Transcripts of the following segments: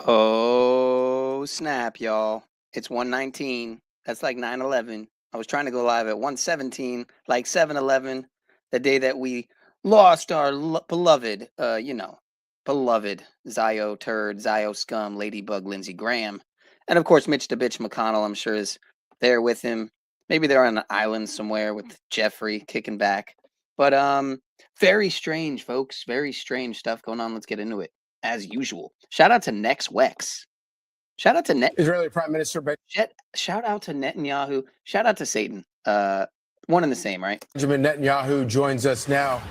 Oh, snap, y'all. It's 119. That's like 9/11. I was trying to go live at 117, like 7/11, the day that we lost our beloved, beloved Zio turd, Zio scum, Ladybug, Lindsey Graham. And of course, Mitch DaBitch McConnell, I'm sure, is there with him. Maybe they're on an island somewhere with Jeffrey kicking back. But very strange, folks. Very strange stuff going on. Let's get into it as usual. Shout out to Nex Wex. Shout out to Israeli Prime Minister shout out to Netanyahu. Shout out to Satan. One and the same, right? Benjamin Netanyahu joins us now.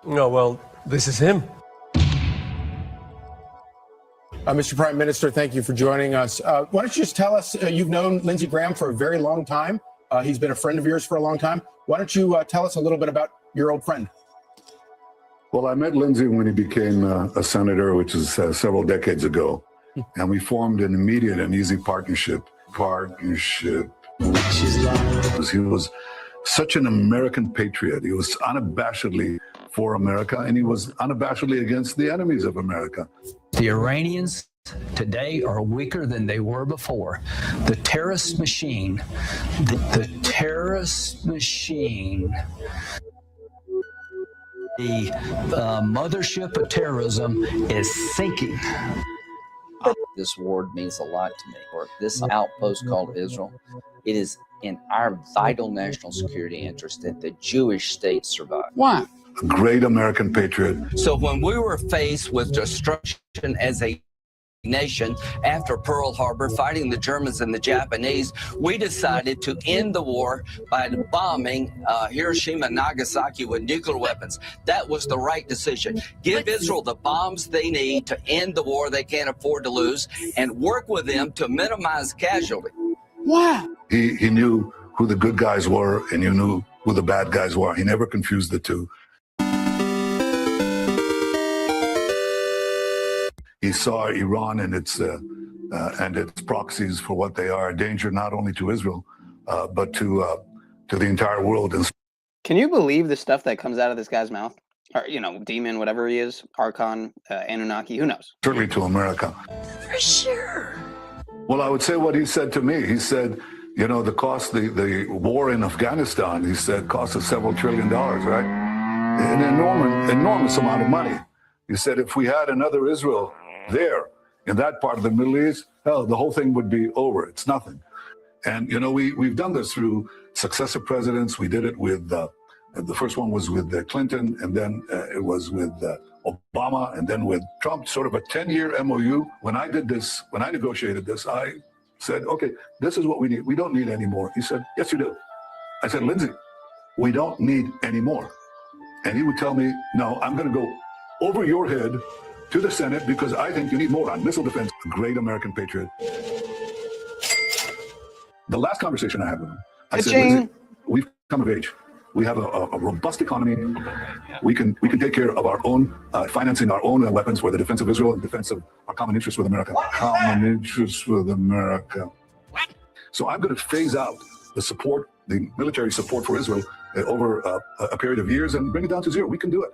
Oh, well, this is him. Mr. Prime Minister, thank you for joining us. Why don't you just tell us, you've known Lindsey Graham for a very long time. He's been a friend of yours for a long time. Why don't you tell us a little bit about your old friend? Well, I met Lindsey when he became a senator, which is several decades ago. And we formed an immediate and easy partnership. He was such an American patriot. He was unabashedly for America, and he was unabashedly against the enemies of America. The Iranians today are weaker than they were before. The terrorist machine, the mothership of terrorism is sinking. This word means a lot to me. Or this outpost called Israel, it is in our vital national security interest that the Jewish state survive. Why? A great American patriot. So when we were faced with destruction as a nation after Pearl Harbor, fighting the Germans and the Japanese, we decided to end the war by bombing Hiroshima and Nagasaki with nuclear weapons. That was the right decision. Give Israel the bombs they need to end the war they can't afford to lose, and work with them to minimize casualty. Why? He knew who the good guys were, and he knew who the bad guys were. He never confused the two. He saw Iran and its proxies for what they are, a danger not only to Israel, but to the entire world. And Can you believe the stuff that comes out of this guy's mouth? Or, demon, whatever he is, Archon, Anunnaki, who knows? certainly to America. For sure. Well, I would say what he said to me. He said, the war in Afghanistan, he said, cost us several $1 trillion, right? An enormous amount of money. He said, if we had another Israel there in that part of the Middle East, hell, the whole thing would be over. It's nothing. And, we've done this through successive presidents. We did it with, the first one was with Clinton, and then it was with Obama, and then with Trump, sort of a 10-year MOU. When I negotiated this, I said, okay, this is what we need. We don't need any more. He said, yes, you do. I said, Lindsey, we don't need any more. And he would tell me, no, I'm going to go over your head to the Senate because I think you need more on missile defense. A great American patriot. The last conversation I had with him, I said, Lindsey, we've come of age. We have a robust economy. We can take care of our own, financing our own weapons for the defense of Israel and defense of our common interests with America. Common interests with America. So I'm going to phase out the military support for Israel over a period of years and bring it down to zero. We can do it.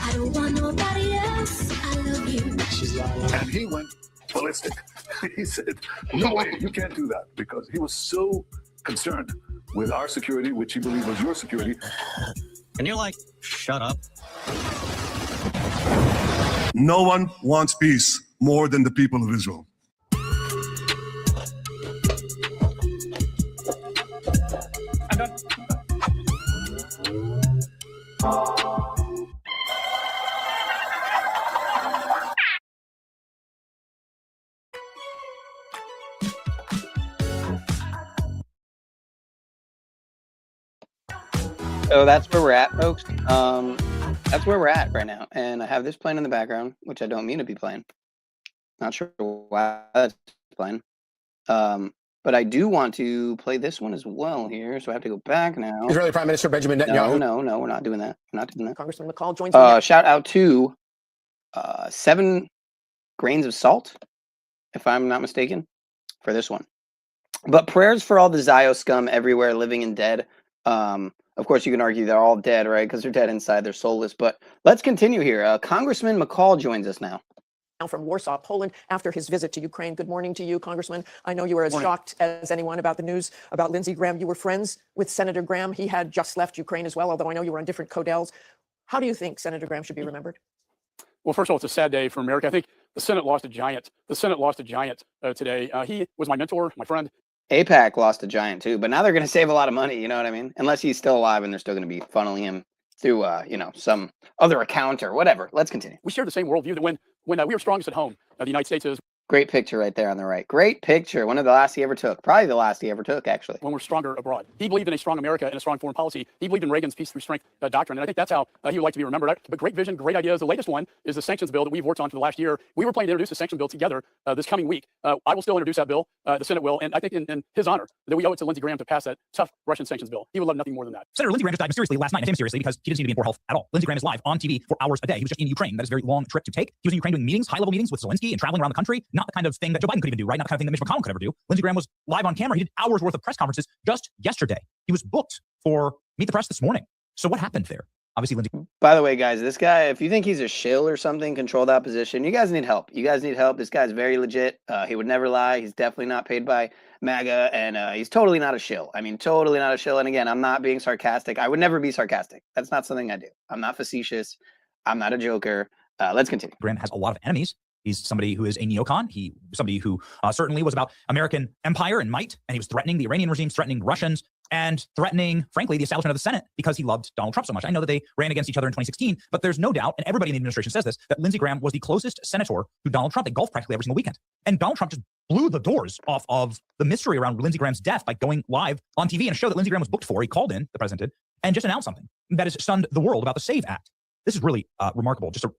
I don't want nobody else. I love you. And he went ballistic. He said, no way, you can't do that, because he was so concerned with our security, which he believed was your security. And you're like, shut up. No one wants peace more than the people of Israel. So that's where we're at, folks. That's where we're at right now. And I have this playing in the background, which I don't mean to be playing. Not sure why that's playing. But I do want to play this one as well here. So I have to go back now. Israeli Prime Minister Benjamin Netanyahu. No, we're not doing that. We're not doing that. Congressman McConnell joins me. Shout out to 7 grains of salt, if I'm not mistaken, for this one. But prayers for all the Zio scum everywhere, living and dead. Of course, you can argue they're all dead, right? Because they're dead inside, they're soulless. But let's continue here. Congressman McCall joins us now. from Warsaw, Poland, after his visit to Ukraine. Good morning to you, Congressman. I know you were as shocked as anyone about the news about Lindsey Graham. You were friends with Senator Graham. He had just left Ukraine as well, although I know you were on different codels. How do you think Senator Graham should be remembered? Well, first of all, it's a sad day for America. I think the Senate lost a giant. The Senate lost a giant today. He was my mentor, my friend. AIPAC lost a giant too, but now they're going to save a lot of money. You know what I mean? Unless he's still alive and they're still going to be funneling him through, some other account or whatever. Let's continue. We share the same worldview that when we were strongest at home, the United States is. Great picture right there on the right. Great picture. One of the last he ever took. Probably the last he ever took, actually. When we're stronger abroad. He believed in a strong America and a strong foreign policy. He believed in Reagan's peace through strength doctrine. And I think that's how he would like to be remembered. But great vision, great ideas. The latest one is the sanctions bill that we've worked on for the last year. We were planning to introduce the sanctions bill together this coming week. I will still introduce that bill. The Senate will. And I think in his honor that we owe it to Lindsey Graham to pass that tough Russian sanctions bill. He would love nothing more than that. Senator Lindsey Graham just died mysteriously last night. I say mysteriously because he doesn't seem to be in poor health at all. Lindsey Graham is live on TV for hours a day. He was just in Ukraine. That is a very long trip to take. He was in Ukraine doing meetings, high-level meetings with Zelensky and traveling around the country. Not the kind of thing that Joe Biden could even do, right? Not the kind of thing that Mitch McConnell could ever do. Lindsey Graham was live on camera. He did hours worth of press conferences just yesterday. He was booked for Meet the Press this morning. So what happened there? Obviously, Lindsey. By the way, guys, this guy, if you think he's a shill or something, controlled opposition, you guys need help. You guys need help. This guy's very legit. He would never lie. He's definitely not paid by MAGA, and he's totally not a shill. I mean, totally not a shill. And again, I'm not being sarcastic. I would never be sarcastic. That's not something I do. I'm not facetious. I'm not a joker. Let's continue. Graham has a lot of enemies. He's somebody who is a neocon. He somebody who certainly was about American empire and might, and he was threatening the Iranian regime, threatening Russians, and threatening, frankly, the establishment of the Senate because he loved Donald Trump so much. I know that they ran against each other in 2016, but there's no doubt, and everybody in the administration says this, that Lindsey Graham was the closest senator to Donald Trump. They golfed practically every single weekend. And Donald Trump just blew the doors off of the mystery around Lindsey Graham's death by going live on TV in a show that Lindsey Graham was booked for. He called in, the president did, and just announced something that has stunned the world about the SAVE Act. This is really remarkable. Just a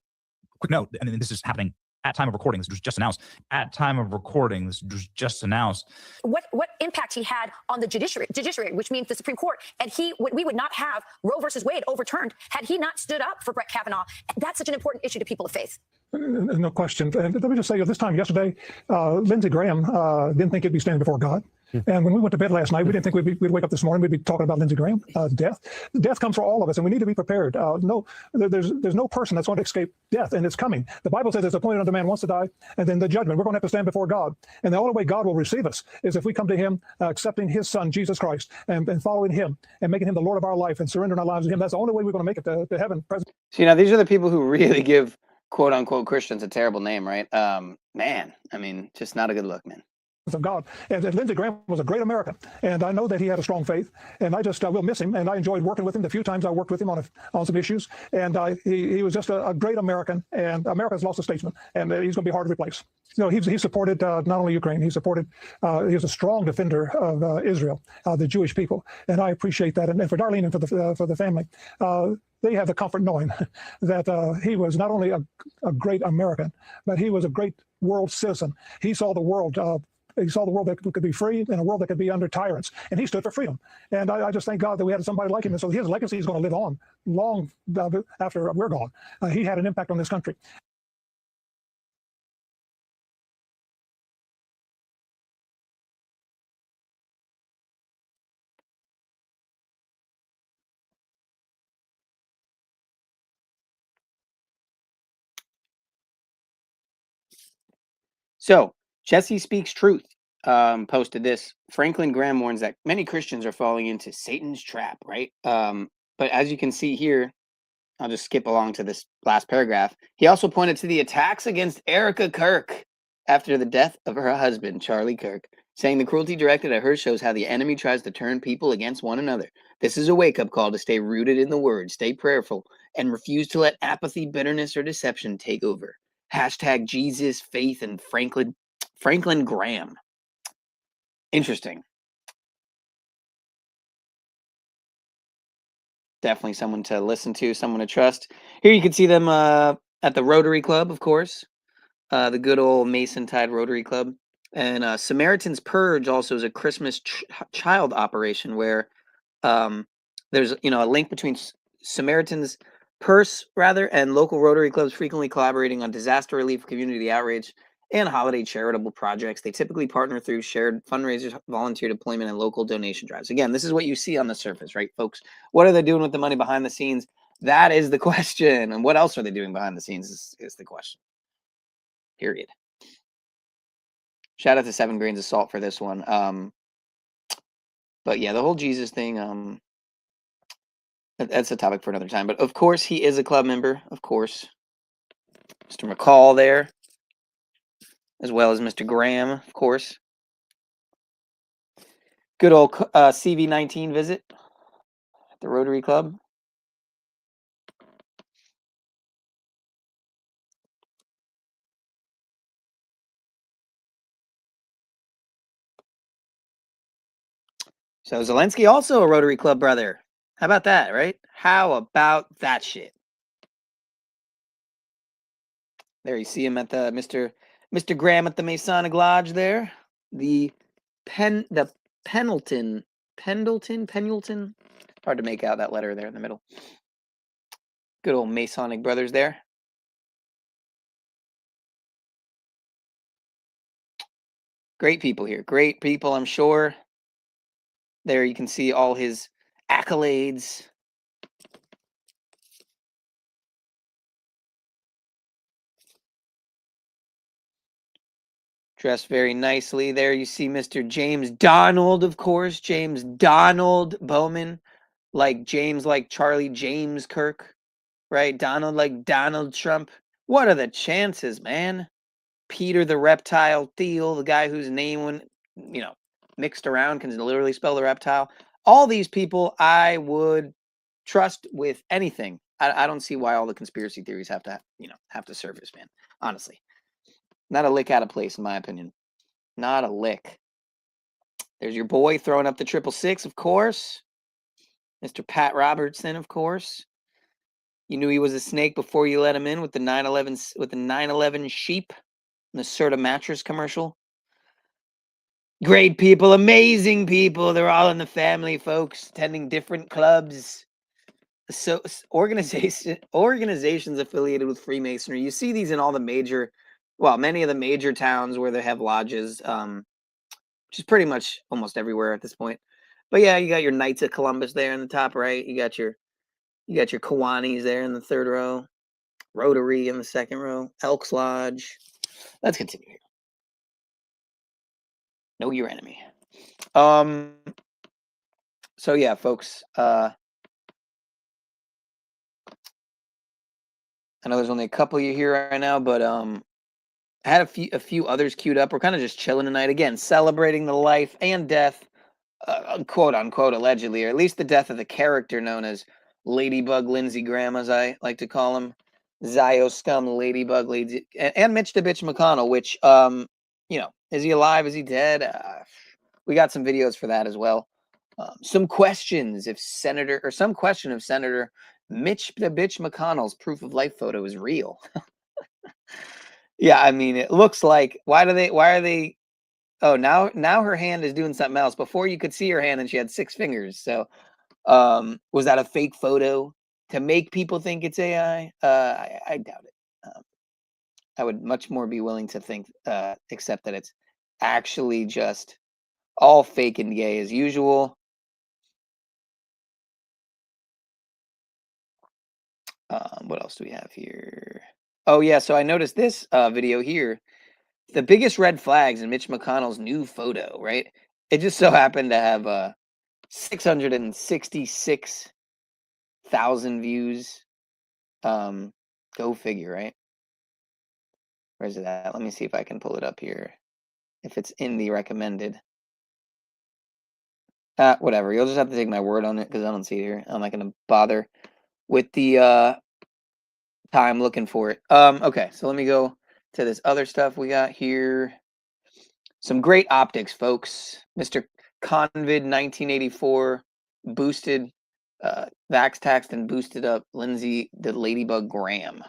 quick note, and this is happening at time of recording. This was just announced. At time of recording, this was just announced. What impact he had on the judiciary, which means the Supreme Court, and we would not have Roe versus Wade overturned had he not stood up for Brett Kavanaugh. That's such an important issue to people of faith. No question. And let me just say, this time yesterday, Lindsey Graham didn't think he'd be standing before God. And when we went to bed last night, we didn't think we'd wake up this morning, we'd be talking about Lindsey Graham, death. Death comes for all of us, and we need to be prepared. There's no person that's going to escape death, and it's coming. The Bible says it's appointed unto man once to die, and then the judgment. We're going to have to stand before God. And the only way God will receive us is if we come to him, accepting his son, Jesus Christ, and following him, and making him the Lord of our life, and surrendering our lives to him. That's the only way we're going to make it to heaven. So, these are the people who really give quote unquote Christians a terrible name, right? Man, I mean, just not a good look, man. Of God. And Lindsey Graham was a great American, and I know that he had a strong faith, and I just will miss him, and I enjoyed working with him the few times I worked with him on some issues, and he was just a great American, and America's lost a statesman, and he's going to be hard to replace. He supported not only Ukraine, he was a strong defender of Israel, the Jewish people, and I appreciate that, and for Darlene and for the family. They have the comfort knowing that he was not only a great American, but he was a great world citizen. He saw the world. He saw the world that could be free and a world that could be under tyrants. And he stood for freedom. And I just thank God that we had somebody like him. And so his legacy is going to live on long after we're gone. He had an impact on this country. So, Jesse Speaks Truth posted this. Franklin Graham warns that many Christians are falling into Satan's trap, right? But as you can see here, I'll just skip along to this last paragraph. He also pointed to the attacks against Erica Kirk after the death of her husband, Charlie Kirk, saying the cruelty directed at her shows how the enemy tries to turn people against one another. This is a wake-up call to stay rooted in the word, stay prayerful, and refuse to let apathy, bitterness, or deception take over. Hashtag Jesus, faith, and Franklin Graham. Interesting. Definitely someone to listen to, someone to trust. Here you can see them at the Rotary Club, of course. The good old Mason Tide Rotary Club. And Samaritan's Purge also is a Christmas child operation where there's a link between Samaritan's Purse, and local Rotary clubs frequently collaborating on disaster relief, community outreach, and holiday charitable projects. They typically partner through shared fundraisers, volunteer deployment, and local donation drives. Again, this is what you see on the surface, right, folks? What are they doing with the money behind the scenes? That is the question. And what else are they doing behind the scenes is the question. period. Shout out to 7 Grains of Salt for this one. But yeah, the whole Jesus thing, that's a topic for another time. But of course, he is a club member, of course. Mr. McCall there, as well as Mr. Graham, of course. Good old CV19 visit at the Rotary Club. So Zelensky also a Rotary Club brother. How about that, right? How about that shit? There you see him at the Mr. Graham at the Masonic Lodge there. The Pendleton. Hard to make out that letter there in the middle. Good old Masonic brothers there. Great people here. Great people, I'm sure. There you can see all his accolades. Dressed very nicely. There you see Mr. James Donald, of course. James Donald Bowman. Like James, like Charlie James Kirk. Right? Donald like Donald Trump. What are the chances, man? Peter the Reptile Thiel, the guy whose name, when mixed around, can literally spell the reptile. All these people I would trust with anything. I don't see why all the conspiracy theories have to surface, man. Honestly. Not a lick out of place, in my opinion. Not a lick. There's your boy throwing up the 666, of course. Mr. Pat Robertson, of course. You knew he was a snake before you let him in with the 9/11 sheep and the Serta mattress commercial. Great people, amazing people. They're all in the family, folks, attending different clubs. So organizations affiliated with Freemasonry. You see these in all the many of the major towns where they have lodges, which is pretty much almost everywhere at this point. But yeah, you got your Knights of Columbus there in the top right. You got your Kiwanis there in the 3rd row, Rotary in the 2nd row, Elks Lodge. Let's continue here. Know your enemy. So yeah, folks. I know there's only a couple of you here right now, but I had a few others queued up. We're kind of just chilling tonight. Again, celebrating the life and death, quote unquote, allegedly, or at least the death of the character known as Ladybug Lindsey Graham, as I like to call him. Zio Scum Ladybug Lady and Mitch DaBitch McConnell, which is he alive? Is he dead? We got some videos for that as well. Some questions if Senator Mitch DaBitch McConnell's proof of life photo is real. Yeah, I mean, it looks like why are they oh, now her hand is doing something else. Before you could see her hand and she had 6 fingers. So was that a fake photo to make people think it's AI? I doubt it. I would much more be willing to accept that it's actually just all fake and gay as usual. What else do we have here? Oh yeah, so I noticed this video here. The biggest red flags in Mitch McConnell's new photo, right? It just so happened to have 666,000 views. Go figure, right? Where's it at? Let me see if I can pull it up here. If it's in the recommended. Whatever. You'll just have to take my word on it because I don't see it here. I'm not going to bother with the time looking for it. Okay, so let me go to this other stuff we got here. Some great optics, folks. Mr. Convid 1984 boosted, vax taxed and boosted up Lindsey the Ladybug Graham.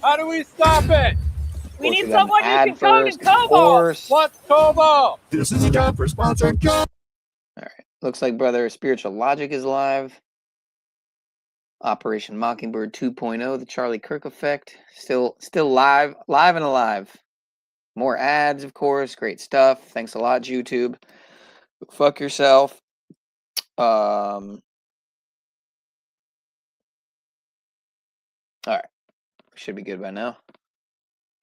How do we stop it? We need someone who can code in COBOL. What's COBOL? This is a job for sponsored job. All right. Looks like Brother Spiritual Logic is live. Operation Mockingbird 2.0, the Charlie Kirk effect. Still live and alive. More ads, of course. Great stuff. Thanks a lot, YouTube. Fuck yourself. All right. Should be good by now.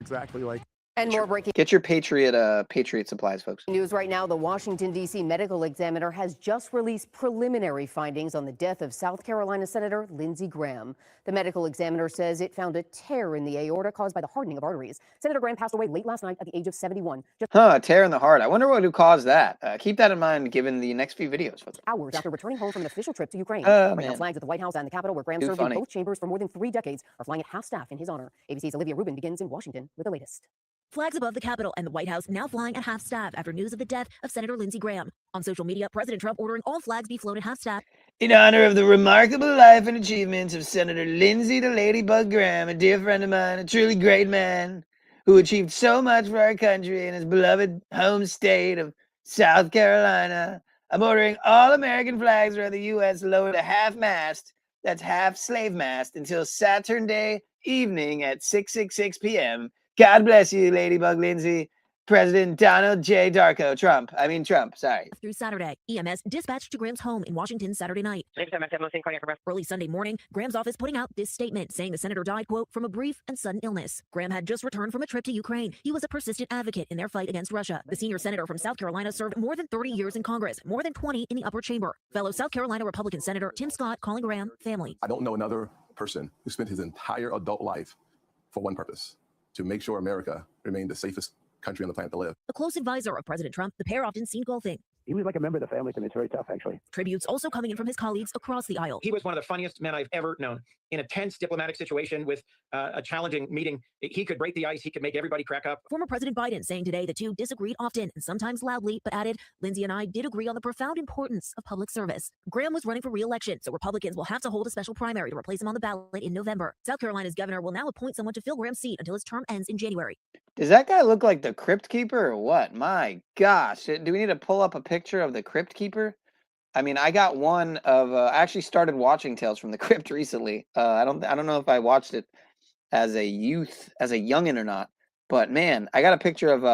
exactly like. And more breaking Get your Patriot supplies, folks. news right now. The Washington, D.C. medical examiner has just released preliminary findings on the death of South Carolina Senator Lindsey Graham. The medical examiner says it found a tear in the aorta caused by the hardening of arteries. Senator Graham passed away late last night at the age of 71. Just A tear in the heart. I wonder what would cause that. Keep that in mind given the next few videos, folks. hours after returning home from an official trip to Ukraine. Oh, Right now, man. flags at the White House and the Capitol, where Graham Too served funny. in both chambers for more than 3 decades, are flying at half staff in his honor. ABC's Olivia Rubin begins in Washington with the latest. Flags above the Capitol and the White House now flying at half staff after news of the death of Senator Lindsey Graham. On social media, President Trump ordering all flags be flown at half staff. In honor of the remarkable life and achievements of Senator Lindsey the Ladybug Graham, a dear friend of mine, a truly great man who achieved so much for our country in his beloved home state of South Carolina, I'm ordering all American flags around the U.S. lowered to half-mast, that's half slave mast, until Saturday evening at 6:66 p.m. God bless you, Ladybug Lindsey. President Donald J. Trump, sorry. Through Saturday, EMS dispatched to Graham's home in Washington Saturday night. Early Sunday morning, Graham's office putting out this statement saying the senator died, quote, from a brief and sudden illness. Graham had just returned from a trip to Ukraine. He was a persistent advocate in their fight against Russia. The senior senator from South Carolina served more than 30 years in Congress, more than 20 in the upper chamber. Fellow South Carolina Republican Senator Tim Scott calling Graham family. I don't know another person who spent his entire adult life for one purpose, to make sure America remained the safest country on the planet to live. A close advisor of President Trump, the pair often seen golfing. He was like a member of the family to me. It's very tough, actually. Tributes also coming in from his colleagues across the aisle. He was one of the funniest men I've ever known. In a tense diplomatic situation with a challenging meeting, he could break the ice. He could make everybody crack up. Former President Biden saying today the two disagreed often and sometimes loudly, but added, Lindsey and I did agree on the profound importance of public service. Graham was running for re-election, so Republicans will have to hold a special primary to replace him on the ballot in November. South Carolina's governor will now appoint someone to fill Graham's seat until his term ends in January. Does that guy look like the Crypt Keeper or what? My gosh. Do we need to pull up a picture of the Crypt Keeper? I mean, I got one of I actually started watching Tales from the Crypt recently. I don't know if I watched it as a youngin or not, but man, I got a picture of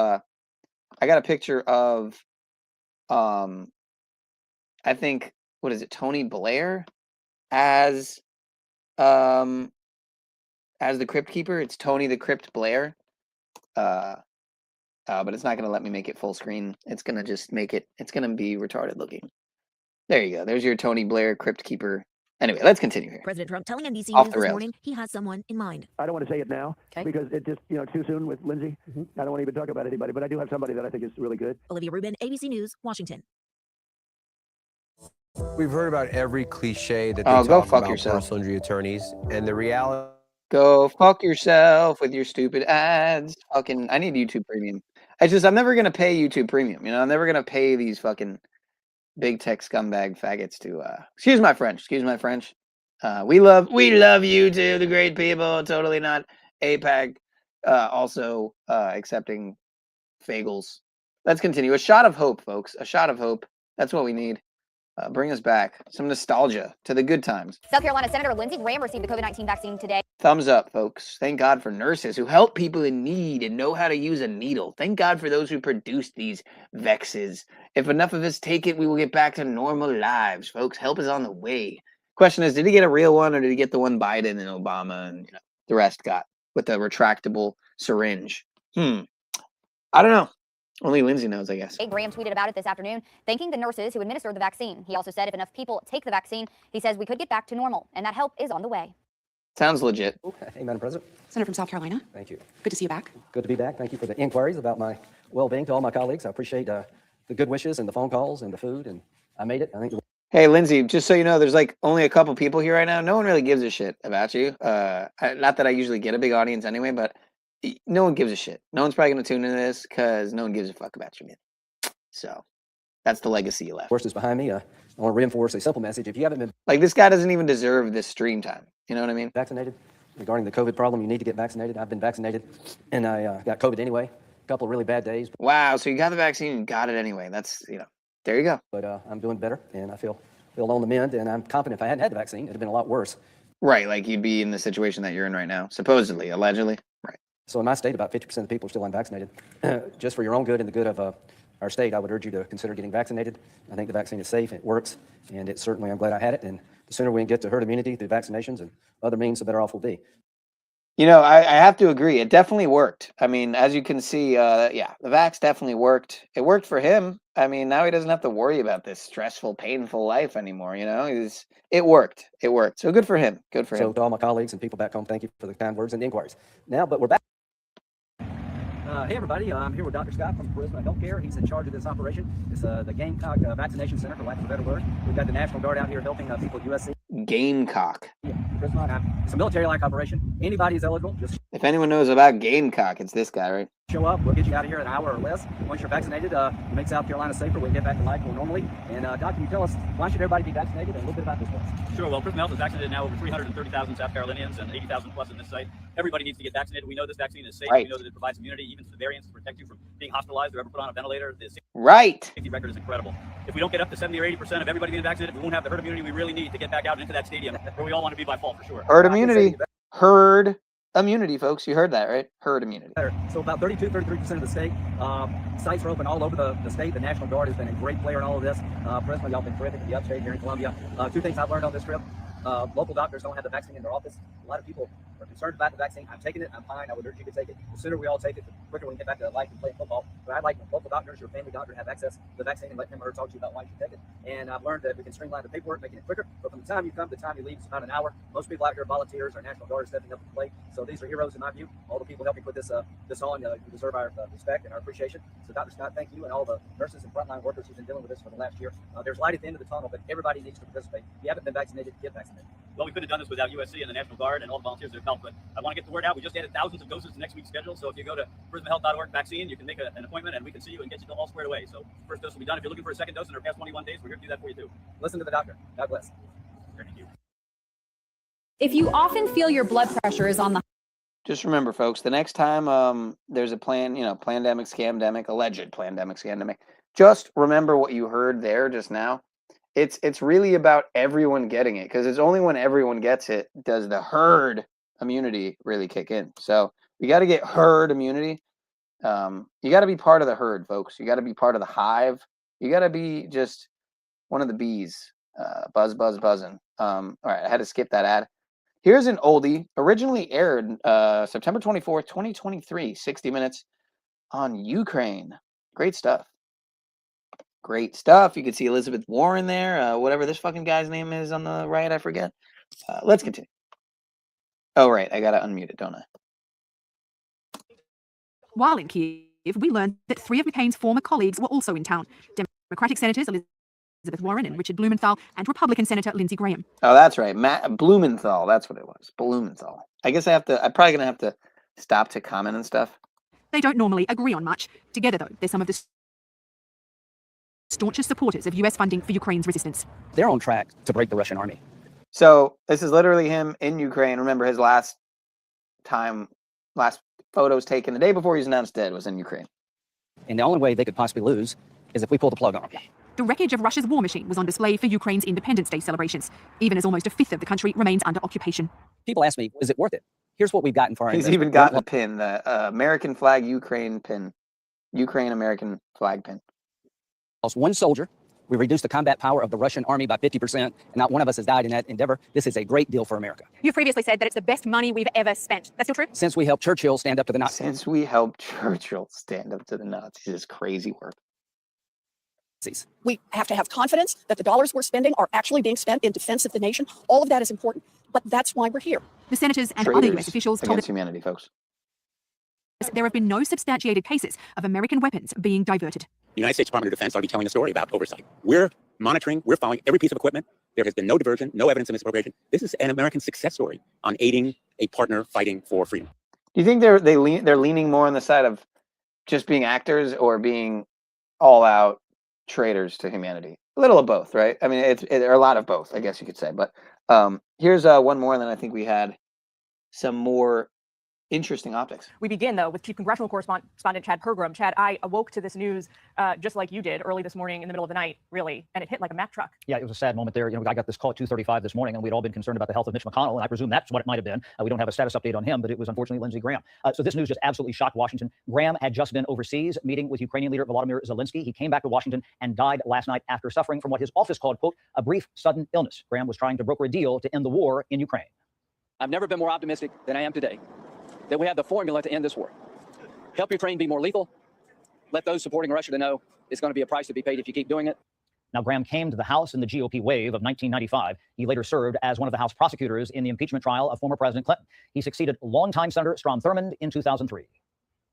I think, what is it, Tony Blair as the Crypt Keeper. It's Tony the Crypt Blair. But it's not going to let me make it full screen. It's going to just make it, it's going to be retarded looking. There you go. There's your Tony Blair Crypt Keeper. Anyway, let's continue here. President Trump telling NBC Off News the this rails. morning he has someone in mind. I don't want to say it now because it just, too soon with Lindsey. I don't want to even talk about anybody, but I do have somebody that I think is really good. Olivia Rubin, ABC News, Washington. We've heard about every cliche that they Oh, go talk fuck about yourself. personal injury attorneys, and the reality. Go fuck yourself with your stupid ads. Fucking, I need YouTube Premium. I'm never going to pay YouTube Premium. I'm never going to pay these fucking big tech scumbag faggots to, excuse my French. We love YouTube, the great people. Totally not APAC. Also accepting fagels. Let's continue. A shot of hope, folks. A shot of hope. That's what we need. Bring us back. Some nostalgia to the good times. South Carolina Senator Lindsey Graham received the COVID-19 vaccine today. Thumbs up, folks. Thank God for nurses who help people in need and know how to use a needle. Thank God for those who produce these vexes. If enough of us take it, we will get back to normal lives, folks. Help is on the way. Question is, did he get a real one or did he get the one Biden and Obama and the rest got with the retractable syringe? I don't know. Only Lindsey knows, I guess. Graham tweeted about it this afternoon, thanking the nurses who administered the vaccine. He also said if enough people take the vaccine, he says we could get back to normal, and that help is on the way. Sounds legit. Hey, Madam President. Senator from South Carolina. Thank you. Good to see you back. Good to be back. Thank you for the inquiries about my well-being to all my colleagues. I appreciate the good wishes and the phone calls and the food, and I made it. I think. Hey, Lindsey, just so you know, there's like only a couple people here right now. No one really gives a shit about you. Not that I usually get a big audience anyway, but no one gives a shit. No one's probably going to tune into this because no one gives a fuck about you, man. So that's the legacy you left. Worst is behind me. I want to reinforce a simple message. If you haven't been Like, this guy doesn't even deserve this stream time. You know what I mean? vaccinated regarding the COVID problem, you need to get vaccinated. I've been vaccinated, and I got COVID anyway. A couple of really bad days. Wow, so you got the vaccine and got it anyway. That's, there you go. But I'm doing better, and I feel on the mend, and I'm confident if I hadn't had the vaccine, it'd have been a lot worse. Right, like you'd be in the situation that you're in right now, supposedly, allegedly. Right. So in my state, about 50% of the people are still unvaccinated. Just for your own good and the good of our state, I would urge you to consider getting vaccinated. I think the vaccine is safe, it works, and it certainly, I'm glad I had it. And the sooner we can get to herd immunity through vaccinations and other means, the better off we'll be. You know, I have to agree. It definitely worked. I mean, as you can see, yeah, the vax definitely worked. It worked for him. I mean, now he doesn't have to worry about this stressful, painful life anymore. You know, it worked. It worked. So good for him. Good for So him. to all my colleagues and people back home, thank you for the kind words and the inquiries. Now, but we're back. Hey everybody, I'm here with Dr. Scott from Charisma Healthcare. He's in charge of this operation. It's the Gamecock Vaccination Center, for lack of a better word. We've got the National Guard out here helping people at USC. Gamecock. Yeah, Charisma. It's a military-like operation. Anybody is eligible. Just If anyone knows about Gamecock, it's this guy, right? show up. We'll get you out of here in an hour or less. Once you're vaccinated, make South Carolina safer. We can get back to life more normally. And Doc, can you tell us why should everybody be vaccinated and a little bit about this place? Sure. Well, Charisma Health has vaccinated now over 330,000 South Carolinians and 80,000 plus in this site. Everybody needs to get vaccinated. We know this vaccine is safe. Right. We know that it provides immunity even to the variants to protect you from being hospitalized or ever put on a ventilator. The Right. safety record is incredible. If we don't get up to 70 or 80% of everybody getting vaccinated, we won't have the herd immunity we really need to get back out into that stadium where we all want to be by fall for sure. Herd immunity. Herd immunity, folks. You heard that, right? Herd immunity. So about 32-33% of the state. Sites are open all over the state. The National Guard has been a great player in all of this. Charisma, y'all been terrific in the upstate here in Columbia. Two things I've learned on this trip. Local doctors don't have the vaccine in their office. A lot of people are concerned about the vaccine. I'm taking it. I'm fine. I would urge you to take it. The sooner we all take it, the quicker we can get back to life and playing football. But I'd like local doctors, your family doctor, have access to the vaccine and let him or her talk to you about why you should take it. And I've learned that we can streamline the paperwork, making it quicker. But from the time you come to the time you leave, it's about an hour. Most people out here are volunteers. Our National Guard is stepping up to the plate. So these are heroes in my view. All the people helping put this on, you deserve our respect and our appreciation. So Dr. Scott, thank you, and all the nurses and frontline workers who've been dealing with this for the last year. There's light at the end of the tunnel, but everybody needs to participate. If you haven't been vaccinated, get vaccinated. Well, we couldn't have done this without USC and the National Guard and all the volunteers that have helped, but I want to get the word out. We just added thousands of doses to next week's schedule, so if you go to charismahealth.org vaccine, you can make an appointment and we can see you and get you all squared away. So first dose will be done. If you're looking for a second dose in the past 21 days, we're here to do that for you too. Listen to the doctor. God bless. Thank you. If you often feel your blood pressure is on the Just remember, folks, the next time there's a pandemic, scamdemic, alleged pandemic, scamdemic, just remember what you heard there just now. It's really about everyone getting it, because it's only when everyone gets it does the herd immunity really kick in. So we got to get herd immunity. You got to be part of the herd, folks. You got to be part of the hive. You got to be just one of the bees. Buzz, buzz, buzzing. All right, I had to skip that ad. Here's an oldie, originally aired September 24th, 2023, 60 Minutes on Ukraine. Great stuff. Great stuff. You can see Elizabeth Warren there, whatever this fucking guy's name is on the right, I forget. Let's continue. Oh, right, I got to unmute it, don't I? While in Kiev, we learned that 3 of McCain's former colleagues were also in town. Democratic Senators Elizabeth Warren and Richard Blumenthal, and Republican Senator Lindsey Graham. Oh, that's right. Matt Blumenthal. That's what it was. Blumenthal. I guess I'm probably going to have to stop to comment and stuff. They don't normally agree on much. Together, though, they're some of the staunchest supporters of U.S. funding for Ukraine's resistance. They're on track to break the Russian army. So this is literally him in Ukraine. Remember, his last photos taken the day before he was announced dead was in Ukraine. And the only way they could possibly lose is if we pull the plug on them. The wreckage of Russia's war machine was on display for Ukraine's Independence Day celebrations, even as almost a fifth of the country remains under occupation. People ask me, is it worth it? Here's what we've gotten for our He's even gotten a pin, the American flag Ukraine pin. Ukraine American flag pin. One soldier. We reduced the combat power of the Russian army by 50%, and not one of us has died in that endeavor. This is a great deal for America. You previously said that it's the best money we've ever spent. That's still true? Since we helped Churchill stand up to the Nazis. Since we helped Churchill stand up to the Nazis. It's crazy work. We have to have confidence that the dollars we're spending are actually being spent in defense of the nation. All of that is important, but that's why we're here. The senators and Traitors other U.S. officials told against humanity, folks. There have been no substantiated cases of American weapons being diverted. The United States Department of Defense ought to be telling a story about oversight. We're monitoring, we're following every piece of equipment. There has been no diversion, no evidence of misappropriation. This is an American success story on aiding a partner fighting for freedom. Do you think they're leaning more on the side of just being actors or being all out traitors to humanity? A little of both, right? I mean, there are a lot of both, I guess you could say. But here's one more, and then I think we had some more interesting optics. We begin, though, with Chief Congressional Correspondent Chad Pergram. Chad, I awoke to this news just like you did early this morning in the middle of the night, really, and it hit like a Mack truck. Yeah, it was a sad moment there. You know, I got this call at 2:35 this morning, and we'd all been concerned about the health of Mitch McConnell, and I presume that's what it might have been. We don't have a status update on him, but it was unfortunately Lindsey Graham. So this news just absolutely shocked Washington. Graham had just been overseas meeting with Ukrainian leader Volodymyr Zelensky. He came back to Washington and died last night after suffering from what his office called, quote, a brief sudden illness. Graham was trying to broker a deal to end the war in Ukraine. I've never been more optimistic than I am today. that we have the formula to end this war. Help Ukraine be more lethal. Let those supporting Russia to know it's going to be a price to be paid if you keep doing it. Now, Graham came to the House in the GOP wave of 1995. He later served as one of the House prosecutors in the impeachment trial of former President Clinton. He succeeded longtime Senator Strom Thurmond in 2003.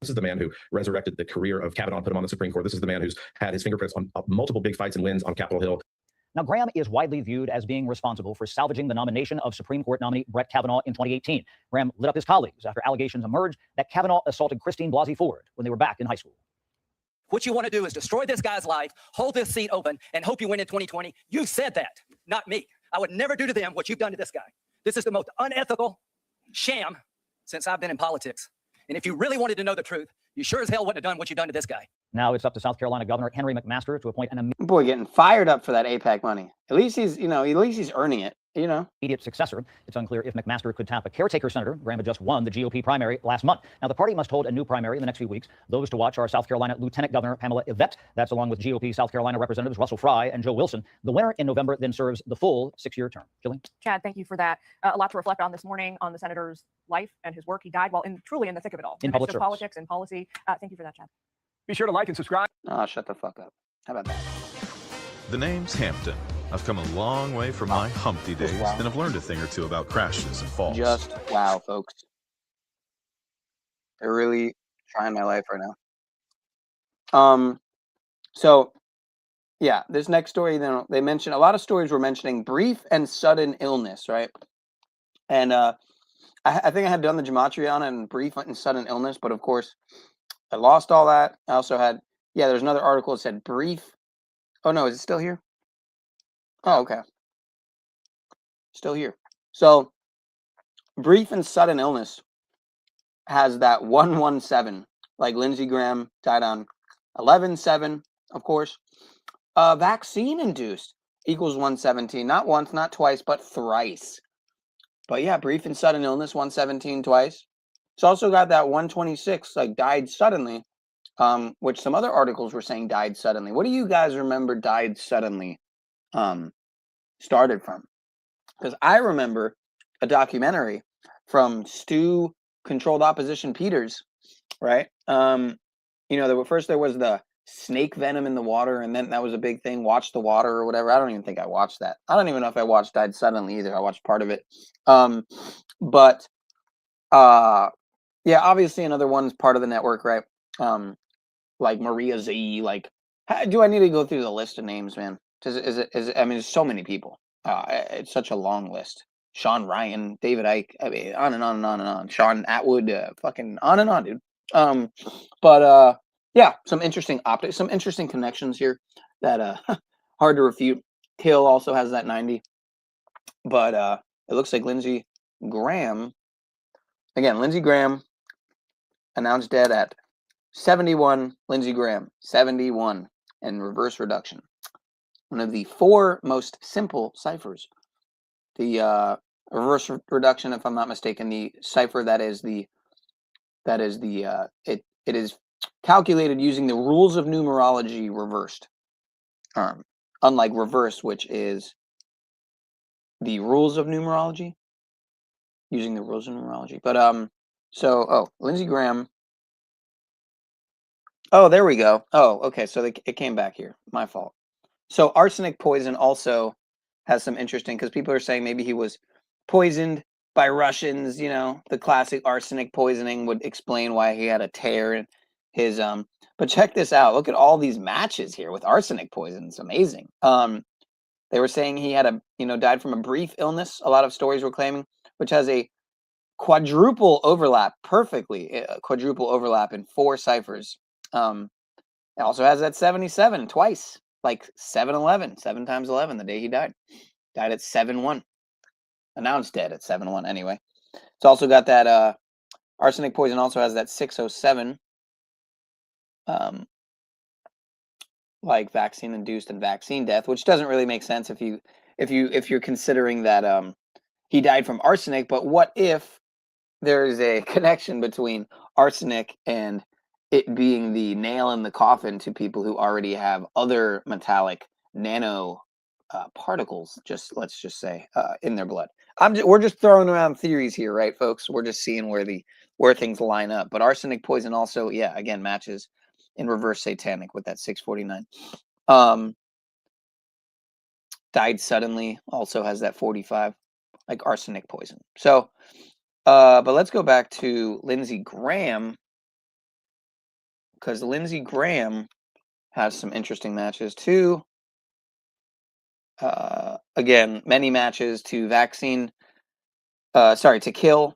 This is the man who resurrected the career of Kavanaugh and put him on the Supreme Court. This is the man who's had his fingerprints on multiple big fights and wins on Capitol Hill. Now, Graham is widely viewed as being responsible for salvaging the nomination of Supreme Court nominee Brett Kavanaugh in 2018. Graham lit up his colleagues after allegations emerged that Kavanaugh assaulted Christine Blasey Ford when they were back in high school. What you want to do is destroy this guy's life, hold this seat open, and hope you win in 2020. You said that, not me. I would never do to them what you've done to this guy. This is the most unethical sham since I've been in politics. And if you really wanted to know the truth, you sure as hell wouldn't have done what you've done to this guy. Now it's up to South Carolina Governor Henry McMaster to appoint an Boy, getting fired up for that AIPAC money. At least he's, at least he's earning it. Immediate successor. It's unclear if McMaster could tap a caretaker senator. Graham had just won the GOP primary last month. Now, the party must hold a new primary in the next few weeks. Those to watch are South Carolina Lieutenant Governor Pamela Yvette. That's along with GOP South Carolina Representatives Russell Fry and Joe Wilson. The winner in November then serves the full 6-year term. Jillian? Chad, thank you for that. A lot to reflect on this morning on the senator's life and his work. He died while truly in the thick of it all. In public service. Politics and policy. Thank you for that, Chad. Be sure to like and subscribe. Oh, shut the fuck up. How about that? The name's Hampton. I've come a long way from my Humpty days, and I've learned a thing or two about crashes and falls. Just wow, folks. They're really trying my life right now. So, yeah, this next story, they mention a lot of stories were mentioning brief and sudden illness, right? And I think I had done the gematria on it and brief and sudden illness, but of course, I lost all that. I also had, there's another article that said brief. Oh, no, is it still here? Oh, okay. Still here. So, brief and sudden illness has that 117, like Lindsey Graham died on 11/7, of course. Vaccine induced equals 117, not once, not twice, but thrice. But yeah, brief and sudden illness, 117 twice. It's also got that 126, like died suddenly, which some other articles were saying died suddenly. What do you guys remember died suddenly started from? Because I remember a documentary from Stu Controlled Opposition Peters, right? First there was the snake venom in the water, and then that was a big thing. Watch the water or whatever. I don't even think I watched that. I don't even know if I watched Died Suddenly either. I watched part of it. Yeah, obviously another one's part of the network, right? Like Maria Z. Like, do I need to go through the list of names, man? Is it? I mean, there's so many people. It's such a long list. Sean Ryan, David Icke. I mean, on and on and on and on. Sean Atwood, fucking on and on, dude. Yeah, some interesting optics, some interesting connections here that hard to refute. Kill also has that 90, but it looks like Lindsey Graham. Again, Lindsey Graham announced dead at 71. Lindsey Graham, 71, and reverse reduction. One of the 4 most simple ciphers. The reverse reduction, if I'm not mistaken, the cipher it is calculated using the rules of numerology reversed. Unlike reverse, which is the rules of numerology, using the rules of numerology. But Lindsey Graham. Oh, there we go. Oh, okay. So it came back here. My fault. So arsenic poison also has some interesting, because people are saying maybe he was poisoned by Russians. The classic arsenic poisoning would explain why he had a tear in his But check this out. Look at all these matches here with arsenic poison. It's amazing. They were saying he had died from a brief illness. A lot of stories were claiming, which has a quadruple overlap, quadruple overlap in 4 ciphers. It also has that 77 twice, like 7/11, 7 times 11, the day he died. Died at 7/1. Announced dead at 7/1 anyway. It's also got that arsenic poison also has that 607. Like vaccine induced and vaccine death, which doesn't really make sense if you're considering that he died from arsenic. But what if there's a connection between arsenic and it being the nail in the coffin to people who already have other metallic nano particles, let's just say, in their blood? We're just throwing around theories here, right, folks? We're just seeing where the where things line up. But arsenic poison also, yeah, again, matches in reverse satanic with that 649. Died suddenly also has that 45, like arsenic poison. So, but let's go back to Lindsey Graham, because Lindsey Graham has some interesting matches too. Again, many matches to vaccine, to kill,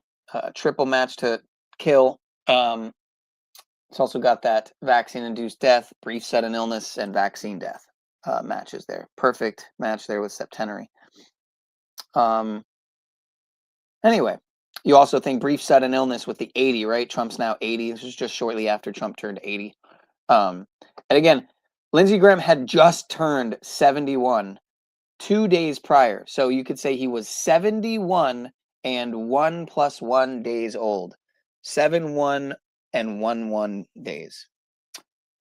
triple match to kill. It's also got that vaccine-induced death, brief sudden illness, and vaccine death matches there. Perfect match there with septenary. Anyway, you also think brief sudden illness with the 80, right? Trump's now 80. This is just shortly after Trump turned 80. And again, Lindsey Graham had just turned 71 2 days prior. So you could say he was 71 and 1 + 1 days old. 71 and 1 days.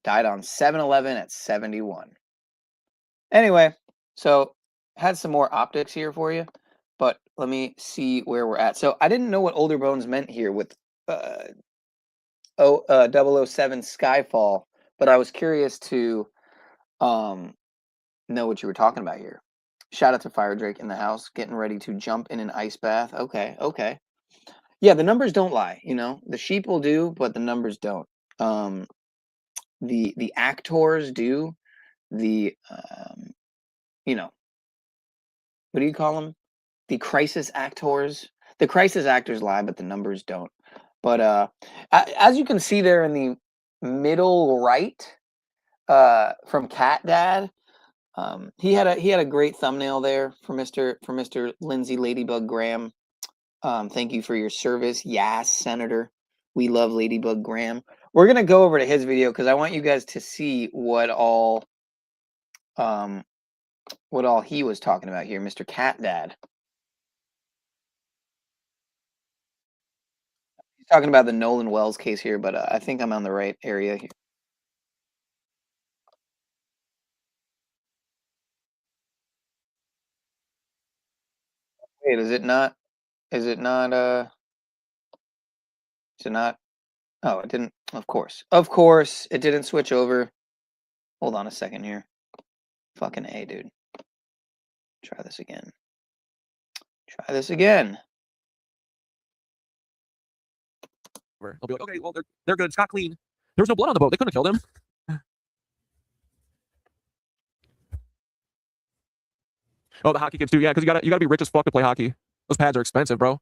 Died on 7/11 at 71. Anyway, so had some more optics here for you, but let me see where we're at. So I didn't know what Older Bones meant here with 007 Skyfall, but I was curious to know what you were talking about here. Shout out to Fire Drake in the house, getting ready to jump in an ice bath. Okay, okay. Yeah, the numbers don't lie, you know. The sheep will do, but the numbers don't. The actors do. The you know, what do you call them? The crisis actors. The crisis actors lie, but the numbers don't. But as you can see there in the middle right, from Cat Dad, he had a great thumbnail there for Mr. Lindsey Ladybug Graham. Thank you for your service. Yes, Senator. We love Ladybug Graham. We're gonna go over to his video because I want you guys to see what all he was talking about here, Mr. Cat Dad. He's talking about the Nolan Wells case here, but I think I'm on the right area here. Wait, is it not? Is it not? Is it not? Oh, it didn't. Of course, it didn't switch over. Hold on a second here. Fucking A, dude. Try this again. Try this again. They'll be like, okay, well, they're good. It's not clean. There was no blood on the boat. They couldn't have killed him. Oh, the hockey kids too. Yeah, because you gotta be rich as fuck to play hockey. Those pads are expensive, bro.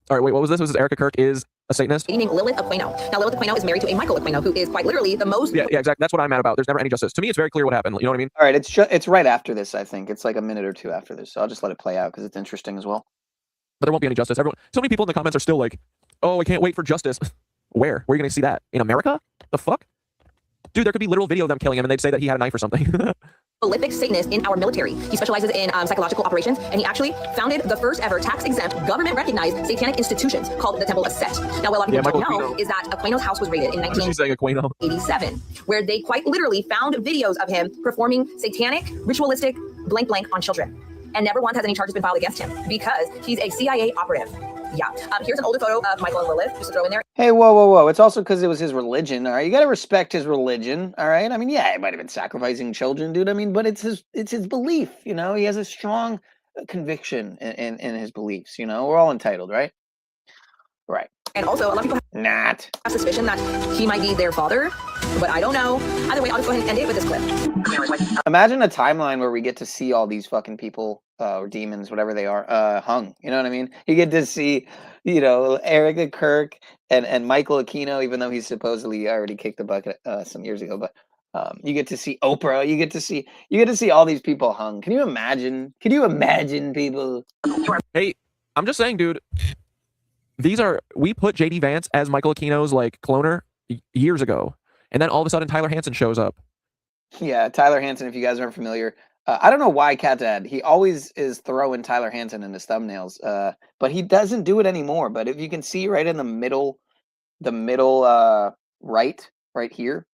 All right, wait, what was this? This is Erica Kirk is a Satanist. Named Lilith Aquino. Now, Lilith Aquino is married to a Michael Aquino, who is quite literally the most. Yeah, exactly. That's what I'm mad about. There's never any justice. To me, it's very clear what happened. You know what I mean? All right, it's right after this. I think it's like a minute or two after this. So I'll just let it play out because it's interesting as well. But there won't be any justice. So many people in the comments are still like, "Oh, I can't wait for justice." Where are you going to see that? In America? The fuck? Dude, there could be literal video of them killing him, and they'd say that he had a knife or something. Prolific Satanist in our military. He specializes in psychological operations, and he actually founded the first ever tax-exempt, government-recognized satanic institutions called the Temple of Set. Now, what a lot of people don't know is that Aquino's house was raided in 1987, where they quite literally found videos of him performing satanic, ritualistic blank blank on children. And never once has any charges been filed against him because he's a CIA operative. Yeah. Here's an older photo of Michael and Lilith, just to throw in there. Hey, whoa. It's also because it was his religion, all right? You got to respect his religion, all right? I mean, yeah, he might have been sacrificing children, dude. I mean, but it's his belief, you know? He has a strong conviction in his beliefs, you know? We're all entitled, right? Right. And also, a lot of people have suspicion that he might be their father, but I don't know. Either way, I'll just go ahead and end it with this clip. Imagine a timeline where we get to see all these fucking people, or demons, whatever they are, hung. You know what I mean? You get to see, you know, Erica Kirk and Michael Aquino, even though he's supposedly already kicked the bucket some years ago. But you get to see Oprah. You get to see all these people hung. Can you imagine? Can you imagine people? Hey, I'm just saying, dude. We put JD Vance as Michael Aquino's like cloner years ago, and then all of a sudden Tyler Hansen shows up. Yeah, Tyler Hansen. If you guys aren't familiar, I don't know why Cat Dad. He always is throwing Tyler Hansen in his thumbnails, but he doesn't do it anymore. But if you can see right in the middle right here,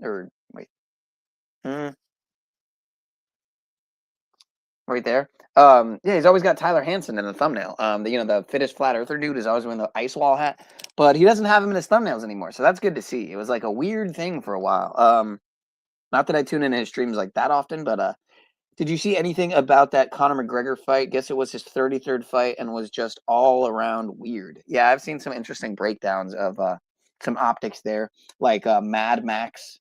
or wait, right there. Yeah, he's always got Tyler Hansen in the thumbnail. The fittest flat earther dude is always wearing the ice wall hat, but he doesn't have him in his thumbnails anymore. So that's good to see. It was like a weird thing for a while. Not that I tune into his streams like that often, but did you see anything about that Conor McGregor fight? Guess it was his 33rd fight and was just all around weird. Yeah, I've seen some interesting breakdowns of some optics there, like Mad Max,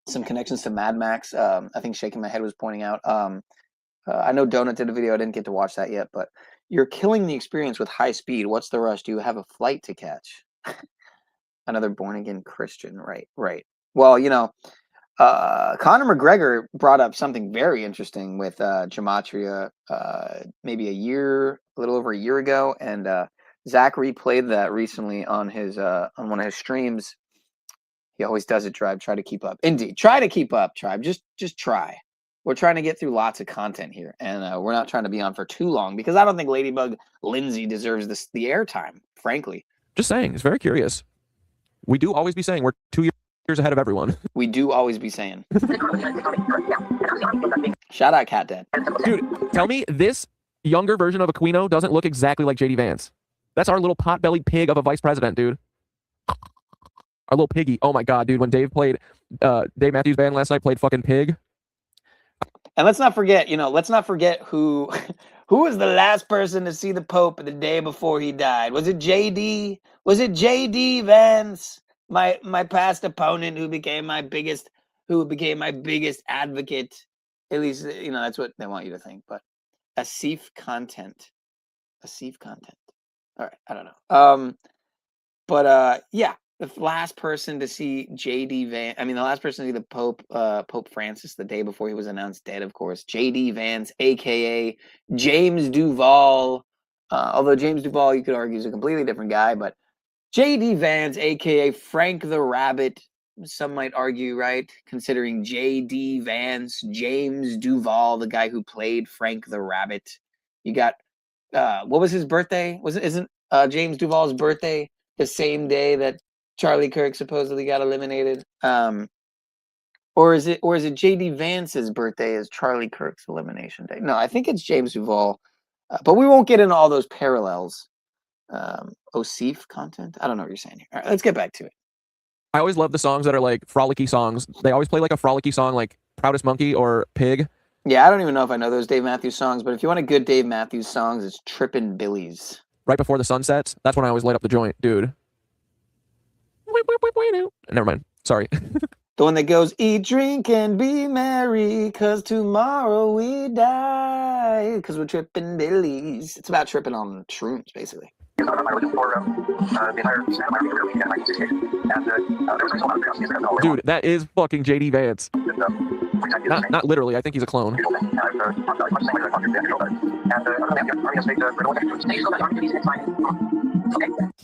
some connections to Mad Max. I think Shaking My Head was pointing out. I know Donut did a video. I didn't get to watch that yet, but you're killing the experience with high speed. What's the rush? Do you have a flight to catch? Another born-again Christian, right? Well, Conor McGregor brought up something very interesting with gematria maybe a little over a year ago, and Zachary played that recently on on one of his streams. He always does it, Tribe. Try to keep up. Indeed, try to keep up, Tribe. Just try. We're trying to get through lots of content here, and we're not trying to be on for too long because I don't think Ladybug Lindsey deserves the airtime, frankly. Just saying, it's very curious. We do always be saying we're 2 years ahead of everyone. We do always be saying. Shout out Cat Dad. Dude, tell me this younger version of Aquino doesn't look exactly like JD Vance. That's our little pot-bellied pig of a vice president, dude. Our little piggy. Oh my god, dude, when Dave Matthews Band last night played fucking Pig. And let's not forget who was the last person to see the Pope the day before he died. Was it JD? Was it JD Vance? My past opponent who became my biggest advocate. At least, that's what they want you to think. But Asif content. All right, I don't know. Yeah, the last person to see the last person to see the Pope, Pope Francis the day before he was announced dead, of course, JD Vance, aka James Duval. Although James Duval, you could argue, is a completely different guy, but JD Vance, aka Frank the Rabbit, some might argue, right? Considering JD Vance, James Duval, the guy who played Frank the Rabbit. You got what was his birthday? Isn't James Duval's birthday the same day that Charlie Kirk supposedly got eliminated? Or is it JD Vance's birthday is Charlie Kirk's elimination day? No, I think it's James Duval. But we won't get into all those parallels. Osif content? I don't know what you're saying here. All right, let's get back to it. I always love the songs that are like frolicky songs. They always play like a frolicky song like Proudest Monkey or Pig. Yeah, I don't even know if I know those Dave Matthews songs, but if you want a good Dave Matthews songs, it's Trippin' Billies. Right before the sun sets, that's when I always light up the joint, dude. Never mind. Sorry. The one that goes, eat, drink, and be merry, cause tomorrow we die, cause we're tripping billies. It's about tripping on shrooms, basically. Dude, that is fucking JD Vance. Not literally, I think he's a clone.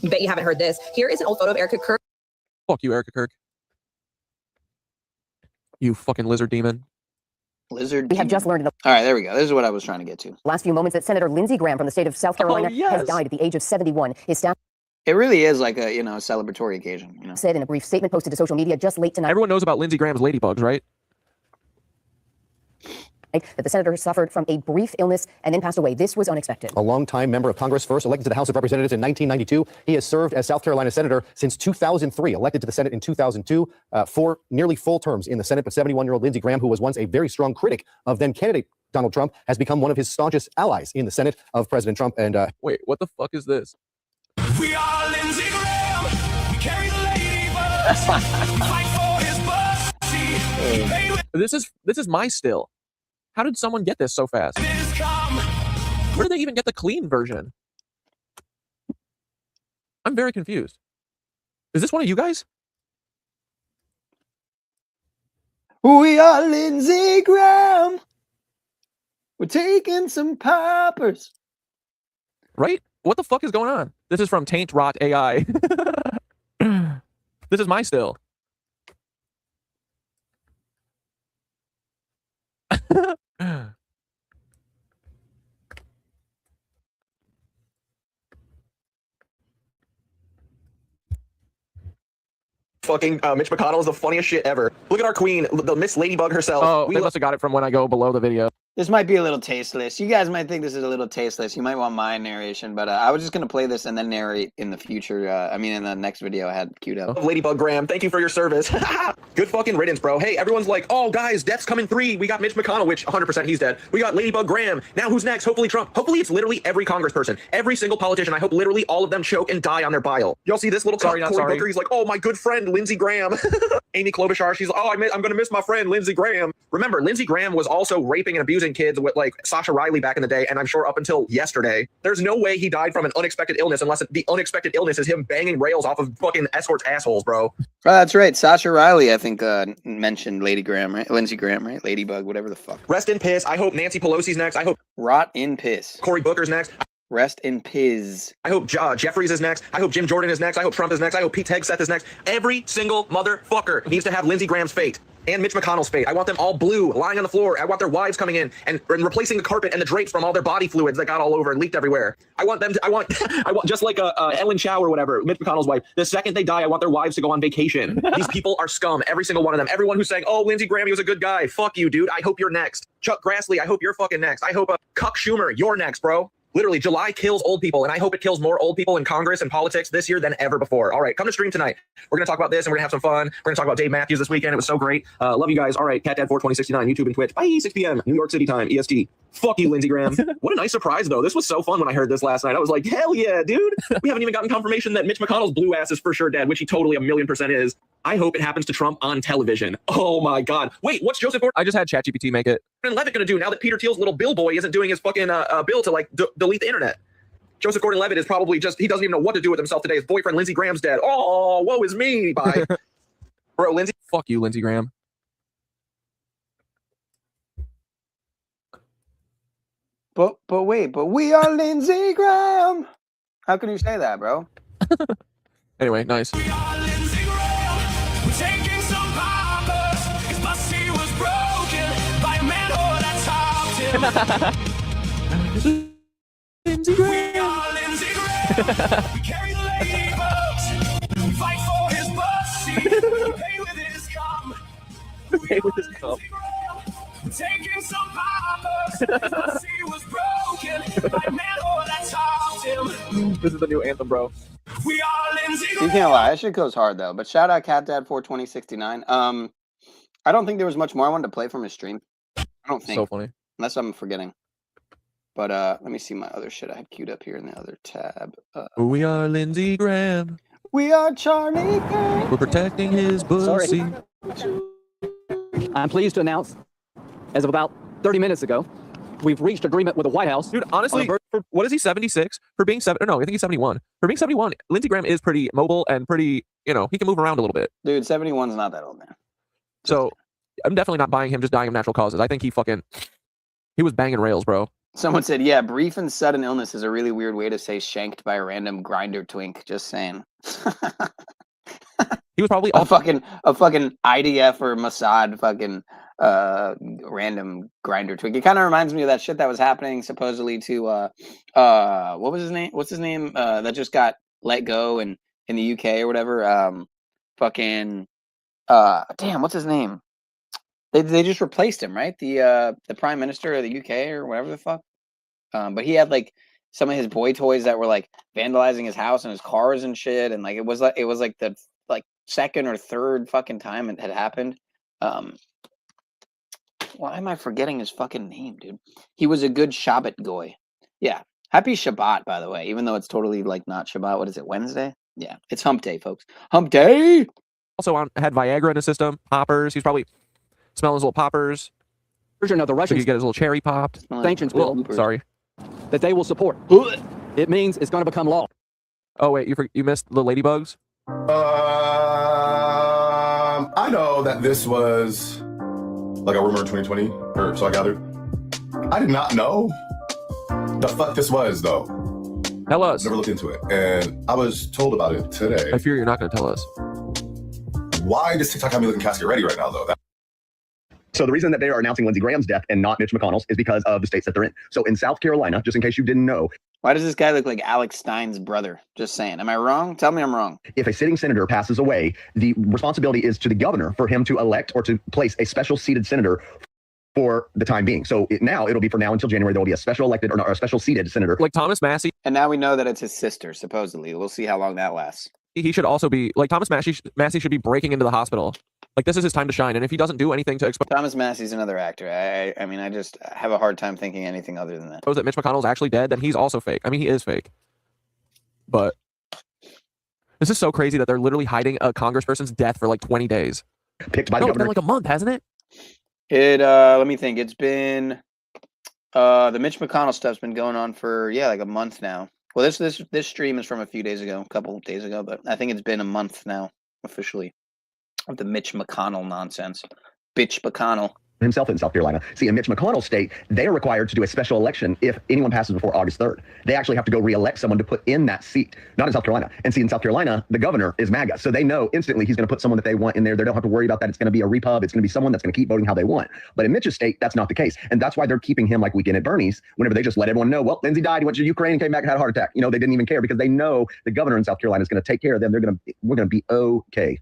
Bet you haven't heard this. Here is an old photo of Erica Kirk. Fuck you, Erica Kirk. You fucking lizard demon. Lizard. We have just learned in the All right, there we go. This is what I was trying to get to. last few moments that Senator Lindsey Graham from the state of South Carolina has died at the age of 71. His staff It really is like a celebratory occasion. said in a brief statement posted to social media just late tonight. Everyone knows about Lindsey Graham's Ladybugs, right? That the senator suffered from a brief illness and then passed away. This was unexpected. A longtime member of Congress, first elected to the House of Representatives in 1992. He has served as South Carolina senator since 2003, elected to the Senate in 2002, for nearly full terms in the Senate. But 71-year-old Lindsey Graham, who was once a very strong critic of then candidate Donald Trump, has become one of his staunchest allies in the Senate of President Trump. And wait, what the fuck is this? We are Lindsey Graham. We carry the Ladybug. Fight for his butt. This is my still. How did someone get this so fast? Where did they even get the clean version? I'm very confused. Is this one of you guys? We are Lindsey Graham. We're taking some poppers. Right? What the fuck is going on? This is from Taint Rot AI. This is my still. Fucking Mitch McConnell is the funniest shit ever. Look at our queen, the Miss Ladybug herself. Oh, they must have got it from when I go below the video. This might be a little tasteless. You guys might think this is a little tasteless. You might want my narration, but I was just going to play this and then narrate in the future. In the next video I had queued up. Ladybug Graham, thank you for your service. Good fucking riddance, bro. Hey, everyone's like, oh, guys, death's coming 3. We got Mitch McConnell, which 100% he's dead. We got Ladybug Graham. Now who's next? Hopefully Trump. Hopefully it's literally every congressperson, every single politician. I hope literally all of them choke and die on their bile. Y'all see this little Cory Booker? He's like, oh, my good friend, Lindsey Graham. Amy Klobuchar, she's like, oh, I'm going to miss my friend, Lindsey Graham. Remember, Lindsey Graham was also raping and abusing kids with like Sasha Riley back in the day, and I'm sure up until yesterday. There's no way he died from an unexpected illness unless the unexpected illness is him banging rails off of fucking escorts' assholes, bro. Oh, that's right. Sasha Riley, I think, mentioned Lindsey Graham, right? Ladybug, whatever the fuck. Rest in piss. I hope Nancy Pelosi's next. I hope rot in piss. Cory Booker's next. Rest in piss. I hope Jeffries is next. I hope Jim Jordan is next. I hope Trump is next. I hope Pete Hegseth is next. Every single motherfucker needs to have Lindsey Graham's fate and Mitch McConnell's fate. I want them all blue, lying on the floor. I want their wives coming in and replacing the carpet and the drapes from all their body fluids that got all over and leaked everywhere. I want them to, I want just like Ellen Chow or whatever, Mitch McConnell's wife. The second they die, I want their wives to go on vacation. These people are scum, every single one of them. Everyone who's saying, oh, Lindsey Graham, he was a good guy. Fuck you, dude. I hope you're next. Chuck Grassley, I hope you're fucking next. I hope Cuck Schumer, you're next, bro. Literally, July kills old people, and I hope it kills more old people in Congress and politics this year than ever before. All right, come to stream tonight. We're going to talk about this, and we're going to have some fun. We're going to talk about Dave Matthews this weekend. It was so great. Love you guys. All right, CatDad42069, YouTube and Twitch. Bye, 6 p.m. New York City time, EST. Fuck you, Lindsey Graham. What a nice surprise, though. This was so fun when I heard this last night. I was like, hell yeah, dude. We haven't even gotten confirmation that Mitch McConnell's blue ass is for sure dead, which he totally 1,000,000% is. I hope it happens to Trump on television. Oh, my God. Wait, what's Joseph Gordon? I just had ChatGPT make it. Levitt going to do now that Peter Thiel's little bill boy isn't doing his fucking bill to, like, delete the internet? Joseph Gordon-Levitt is probably just, he doesn't even know what to do with himself today. His boyfriend, Lindsey Graham's dead. Oh, woe is me. Bye. Bro, Lindsey. Fuck you, Lindsey Graham. But we are Lindsey Graham. How can you say that, bro? Anyway, nice. We are Lindsey Graham. We're taking some poppers. His pussy was broken by a man who that topped him. Lindsey Graham. We are Lindsey Graham. We carry the ladybugs. We fight for his pussy. We pay with his cum. Pay with his cum. We're taking some poppers. His pussy was broken by a man who that topped him. This is the new anthem, bro. We are Lindsey Graham. You can't lie. That shit goes hard, though. But shout out CatDad42069. I don't think there was much more I wanted to play from his stream. I don't think. So funny. Unless I'm forgetting. But let me see my other shit I had queued up here in the other tab. We are Lindsey Graham. We are Charlie Graham. We're protecting his pussy. Sorry. I'm pleased to announce, as of about 30 minutes ago, we've reached agreement with the White House. Dude, honestly, for, what is he, 76? For being no, I think he's 71. For being 71, Lindsey Graham is pretty mobile and pretty, he can move around a little bit. Dude, 71's not that old, man. So I'm definitely not buying him just dying of natural causes. I think he was banging rails, bro. Someone said, yeah, brief and sudden illness is a really weird way to say shanked by a random grinder twink. Just saying. He was probably a fucking IDF or Mossad fucking random grinder twink. It kind of reminds me of that shit that was happening supposedly to what was his name? What's his name? That just got let go in the UK or whatever. Damn, what's his name? They just replaced him, right? The prime minister of the UK or whatever the fuck. But he had like some of his boy toys that were like vandalizing his house and his cars and shit, and like it was like the second or third fucking time it had happened. Why am I forgetting his fucking name, dude? He was a good Shabbat goy. Yeah, happy Shabbat, by the way. Even though it's totally like not Shabbat. What is it? Wednesday? Yeah, it's Hump Day, folks. Hump Day. Also had Viagra in his system, poppers. He's probably smelling his little poppers. Version of the Russians. He get his little cherry popped. Sanctions bill. Sorry. That they will support. It means it's going to become law. Oh wait, you missed the ladybugs. I know that this was like a rumor in 2020, or so I gathered. I did not know the fuck this was, though. Tell us. Never looked into it, and I was told about it today. I fear you're not going to tell us. Why does TikTok have me looking casket ready right now, though? So the reason that they are announcing Lindsey Graham's death and not Mitch McConnell's is because of the states that they're in. So in South Carolina, just in case you didn't know. Why does this guy look like Alex Stein's brother? Just saying. Am I wrong? Tell me I'm wrong. If a sitting senator passes away, the responsibility is to the governor for him to elect or to place a special seated senator for the time being. So now it'll be for now until January. There will be a special elected or a special seated senator. Like Thomas Massey. And now we know that it's his sister, supposedly. We'll see how long that lasts. He should also be, like Thomas Massey should be breaking into the hospital. Like, this is his time to shine. And if he doesn't do anything to expose Thomas Massey's another actor. I mean, I just have a hard time thinking anything other than that. that Mitch McConnell's actually dead, then he's also fake. I mean, he is fake. But this is so crazy that they're literally hiding a congressperson's death for like 20 days. Picked by no, the it's been governor. like a month, hasn't it? Let me think. It's been the Mitch McConnell stuff's been going on for like a month now. Well, this stream is from a few days ago, a couple of days ago, but I think it's been a month now officially of the Mitch McConnell nonsense. Bitch McConnell. Himself in South Carolina. See, in Mitch McConnell's state, they are required to do a special election if anyone passes before August 3rd. They actually have to go re-elect someone to put in that seat, not in South Carolina. And see, in South Carolina, the governor is MAGA. So they know instantly he's going to put someone that they want in there. They don't have to worry about that. It's going to be a repub. It's going to be someone that's going to keep voting how they want. But in Mitch's state, that's not the case. And that's why they're keeping him like Weekend at Bernie's whenever they just let everyone know, well, Lindsey died. He went to Ukraine and came back and had a heart attack. You know, they didn't even care because they know the governor in South Carolina is going to take care of them. We're going to be okay.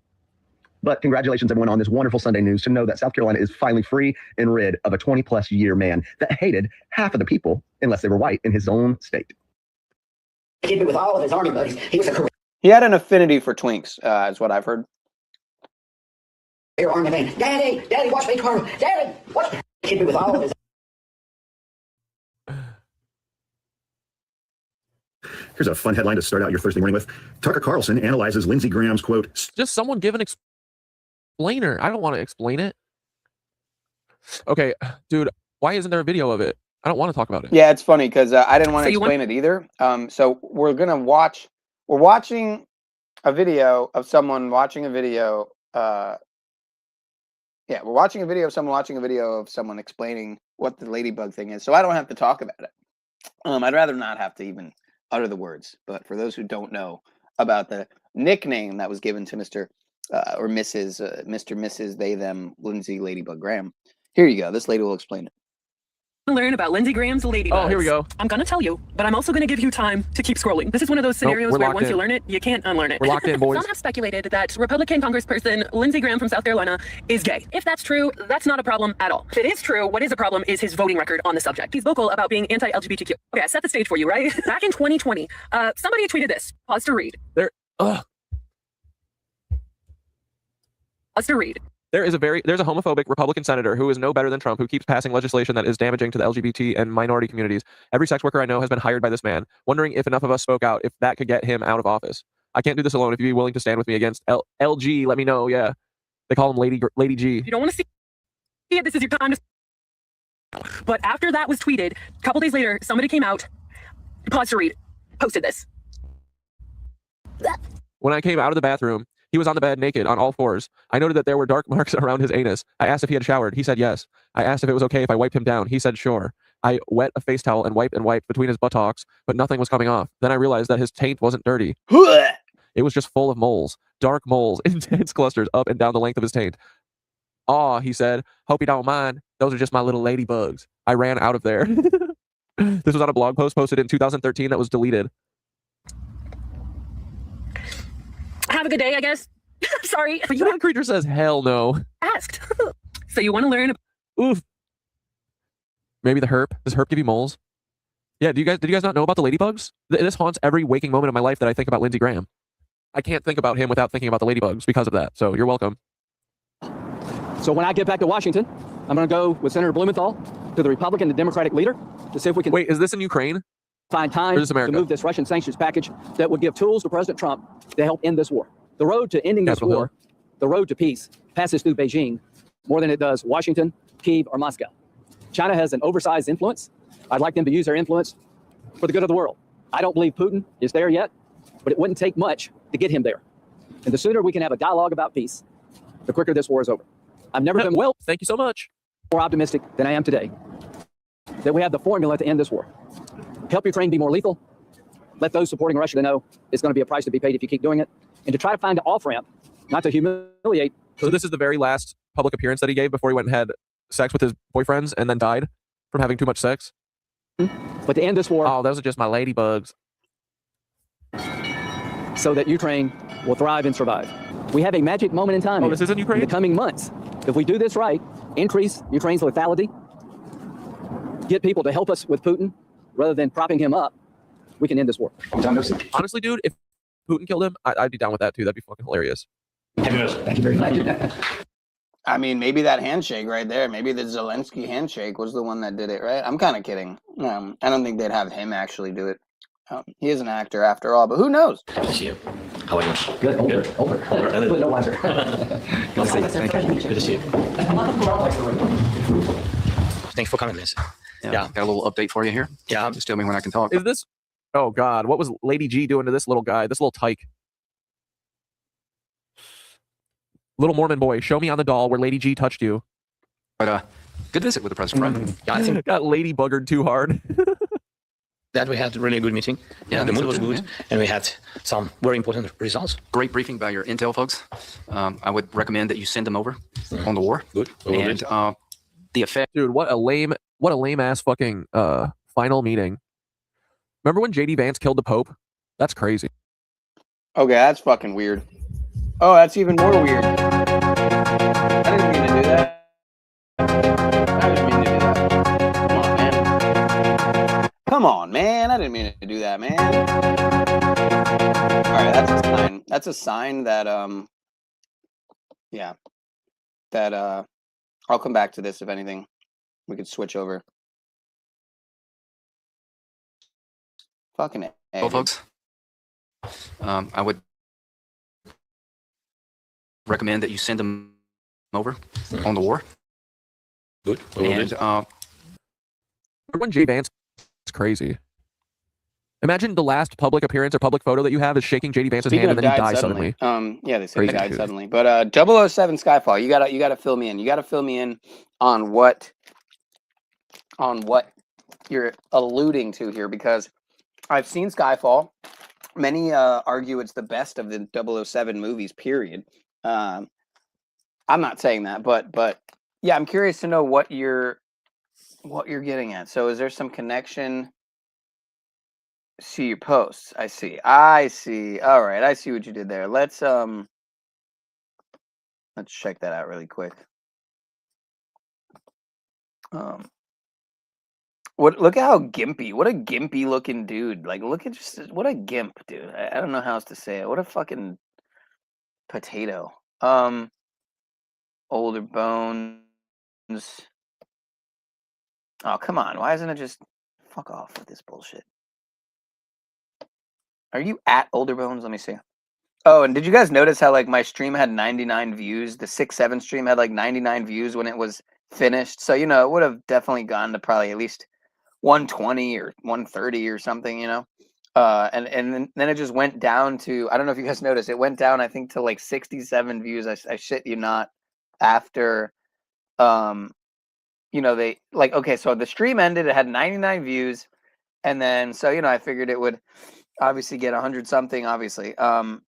But congratulations, everyone, on this wonderful Sunday news to know that South Carolina is finally free and rid of a 20-plus year man that hated half of the people, unless they were white, in his own state. With all of his army buddies, he was a He had an affinity for twinks, is what I've heard. career army man. Daddy, watch me, Carl. Daddy, watch me. With all of his. Here's a fun headline to start out your Thursday morning with. Tucker Carlson analyzes Lindsey Graham's quote. Just someone give an explainer. I don't want to explain it. Okay, dude, why isn't there a video of it? I don't want to talk about it. Yeah, it's funny because I didn't want to explain it either. So we're watching a video of someone watching a video. We're watching a video of someone watching a video of someone explaining what the Ladybug thing is. So I don't have to talk about it. I'd rather not have to even utter the words. But for those who don't know about the nickname that was given to Mr. Or Mrs. Mr. Mrs. They Them Lindsey Ladybug Graham, here you go. This lady will explain it. Learn about Lindsey Graham's Ladybug. Oh, here we go. I'm going to tell you, but I'm also going to give you time to keep scrolling. This is one of those scenarios where once you learn it, you can't unlearn it. We're locked in, boys. Some have speculated that Republican Congressperson Lindsey Graham from South Carolina is gay. If that's true, that's not a problem at all. If it is true, what is a problem is his voting record on the subject. He's vocal about being anti-LGBTQ. Okay, I set the stage for you, right? Back in 2020, somebody tweeted this. Pause to read. Pause to read. There's a homophobic Republican senator who is no better than Trump, who keeps passing legislation that is damaging to the LGBT and minority communities. Every sex worker I know has been hired by this man. Wondering if enough of us spoke out, if that could get him out of office. I can't do this alone. If you'd be willing to stand with me against LG, let me know. Yeah, they call him Lady G. If you don't want to see it, this is your time to. But after that was tweeted, a couple days later, somebody came out. Pause to read. Posted this. When I came out of the bathroom, he was on the bed naked on all fours. I noted that there were dark marks around his anus. I asked if he had showered. He said yes. I asked if it was okay if I wiped him down. He said sure. I wet a face towel and wiped between his buttocks, but nothing was coming off. Then I realized that his taint wasn't dirty. It was just full of moles. Dark moles, intense clusters up and down the length of his taint. Aw, he said, hope you don't mind. Those are just my little ladybugs. I ran out of there. This was on a blog post posted in 2013 that was deleted. Have a good day, I guess. Sorry. But that creature says hell no. Asked. So you want to learn? Oof. Maybe the herp. Does herp give you moles? Yeah. Did you guys not know about the ladybugs? This haunts every waking moment of my life that I think about Lindsey Graham. I can't think about him without thinking about the ladybugs because of that. So you're welcome. So when I get back to Washington, I'm going to go with Senator Blumenthal to the Republican and Democratic leader to see if we can. Wait, is this in Ukraine? Find time to move this Russian sanctions package that would give tools to President Trump to help end this war. The road to ending this war, the road to peace, passes through Beijing more than it does Washington, Kyiv, or Moscow. China has an oversized influence. I'd like them to use their influence for the good of the world. I don't believe Putin is there yet, but it wouldn't take much to get him there. And the sooner we can have a dialogue about peace, the quicker this war is over. I've never been thank you so much. More optimistic than I am today that we have the formula to end this war. Help Ukraine be more lethal. Let those supporting Russia to know it's going to be a price to be paid if you keep doing it. And to try to find an off-ramp, not to humiliate. So this is the very last public appearance that he gave before he went and had sex with his boyfriends and then died from having too much sex. But to end this war. Oh, those are just my ladybugs. So that Ukraine will thrive and survive. We have a magic moment in time. Oh, this is in Ukraine? In the coming months. If we do this right, increase Ukraine's lethality, get people to help us with Putin rather than propping him up, we can end this war. Honestly, dude, if Putin killed him, I'd be down with that too. That'd be fucking hilarious. Thank you very much. I mean, maybe that handshake right there, maybe the Zelensky handshake was the one that did it, right? I'm kind of kidding. I don't think they'd have him actually do it. He is an actor after all, but who knows? Good to see you. How are you? Good. Over. No wonder. Good to see you. Thank you. Good to see you. Thanks for coming, Lindsey. Yeah, got a little update for you here. Yeah. Just tell me when I can talk. Is this? Oh God, what was Lady G doing to this little guy? This little tyke. Little Mormon boy, show me on the doll where Lady G touched you. But good visit with the president, right? Yeah, I think got Ladybuggered too hard. that we had a really good meeting. Yeah, the mood so was too, good, and we had some very important results. Great briefing by your intel folks. I would recommend that you send them over on the war. Good. And the effect. Dude, what a lame ass fucking final meeting. Remember when JD Vance killed the Pope? That's crazy. Okay, that's fucking weird. Oh, that's even more weird. I didn't mean to do that. I didn't mean to do that. Come on, man. I didn't mean to do that, man. All right, that's a sign. That's a sign that yeah, that I'll come back to this if anything. We could switch over. Fucking A. Well, folks, I would recommend that you send them over on the war. Good. And when J Vance, it's crazy. Imagine the last public appearance or public photo that you have is shaking JD Vance's hand and then he dies suddenly. Yeah, they said Crazy, he died dude. suddenly. But 007 Skyfall, you gotta fill me in. You gotta fill me in on what you're alluding to here, because I've seen Skyfall. Many argue it's the best of the 007 movies, period. I'm not saying that, but yeah, I'm curious to know what you're getting at. So is there some connection? See your posts. I see. All right, I see what you did there. Let's check that out really quick. Look at how gimpy. What a gimpy looking dude. Like, look at what a gimp, dude. I don't know how else to say it. What a fucking potato. Older bones. Oh, come on. Why isn't it just fuck off with this bullshit? Are you at Older Bones? Let me see. Oh, and did you guys notice how like my stream had 99 views? The 6-7 stream had like 99 views when it was finished. So, you know, it would have definitely gone to probably at least 120 or 130 or something, you know. And then it just went down to, I don't know if you guys noticed, it went down I think to like 67 views. I shit you not. After you know, they like, okay, so the stream ended, it had 99 views, and then so, you know, I figured it would obviously get 100 something, obviously. And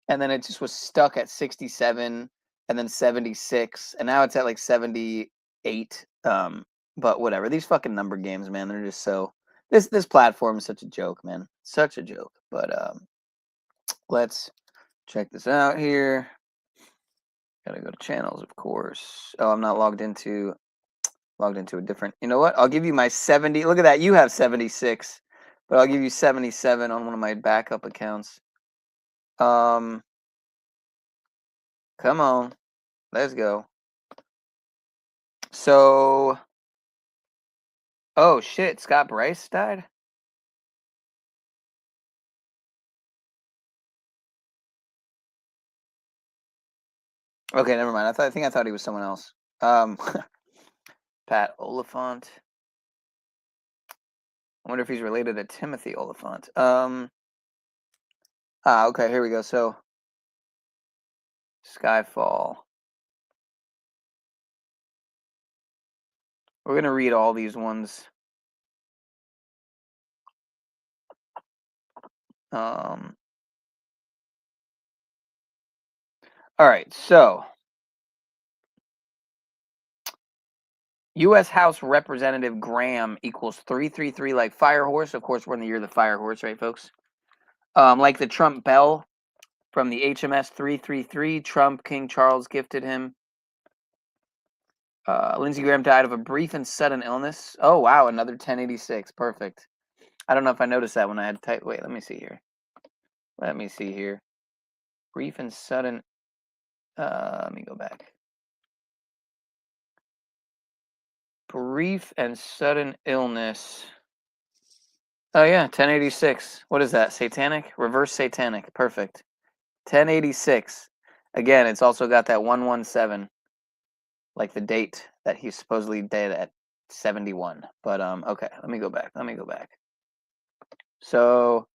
then it just was stuck at 67 and then 76, and now it's at like 78. But whatever. These fucking number games, man, they're just so this platform is such a joke, man. Such a joke. But let's check this out here. Gotta go to channels, of course. Oh, I'm not logged into a different. You know what? I'll give you my 70. Look at that. You have 76, but I'll give you 77 on one of my backup accounts. Come on, let's go. So, oh shit, Scott Bryce died. Okay, never mind. I think I thought he was someone else. Pat Oliphant. I wonder if he's related to Timothy Oliphant. Okay, here we go. So, Skyfall. We're gonna read all these ones. All right, so U.S. House Representative Graham equals 333 like fire horse. Of course, we're in the year of the fire horse, right, folks? Like the Trump bell from the HMS 333, Trump, King Charles gifted him. Lindsey Graham died of a brief and sudden illness. Oh, wow. Another 1086. Perfect. I don't know if I noticed that when I had type. Wait, let me see here. Let me see here. Brief and sudden. Let me go back. Brief and sudden illness. Oh, yeah. 1086. What is that? Satanic? Reverse satanic. Perfect. 1086. Again, it's also got that 117. Like the date that he supposedly dead at 71. But okay, let me go back. So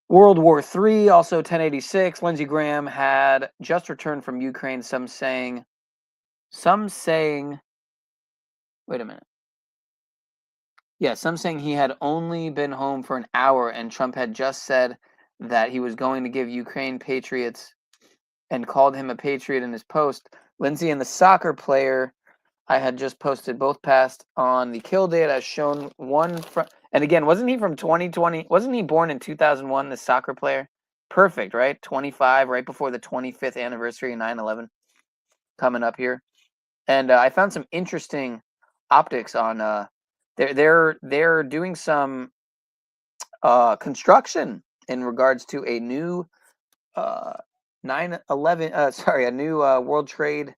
World War III, also 1086. Lindsey Graham had just returned from Ukraine. Some saying, wait a minute. Yeah, some saying he had only been home for an hour, and Trump had just said that he was going to give Ukraine patriots and called him a patriot in his post. Lindsey and the soccer player I had just posted both passed on the kill date as shown one from, and again, wasn't he from 2020? Wasn't he born in 2001, the soccer player? Perfect, right? 25, right before the 25th anniversary of 9/11 coming up here. And I found some interesting optics on, they're doing some construction in regards to a new 9/11, sorry, a new World Trade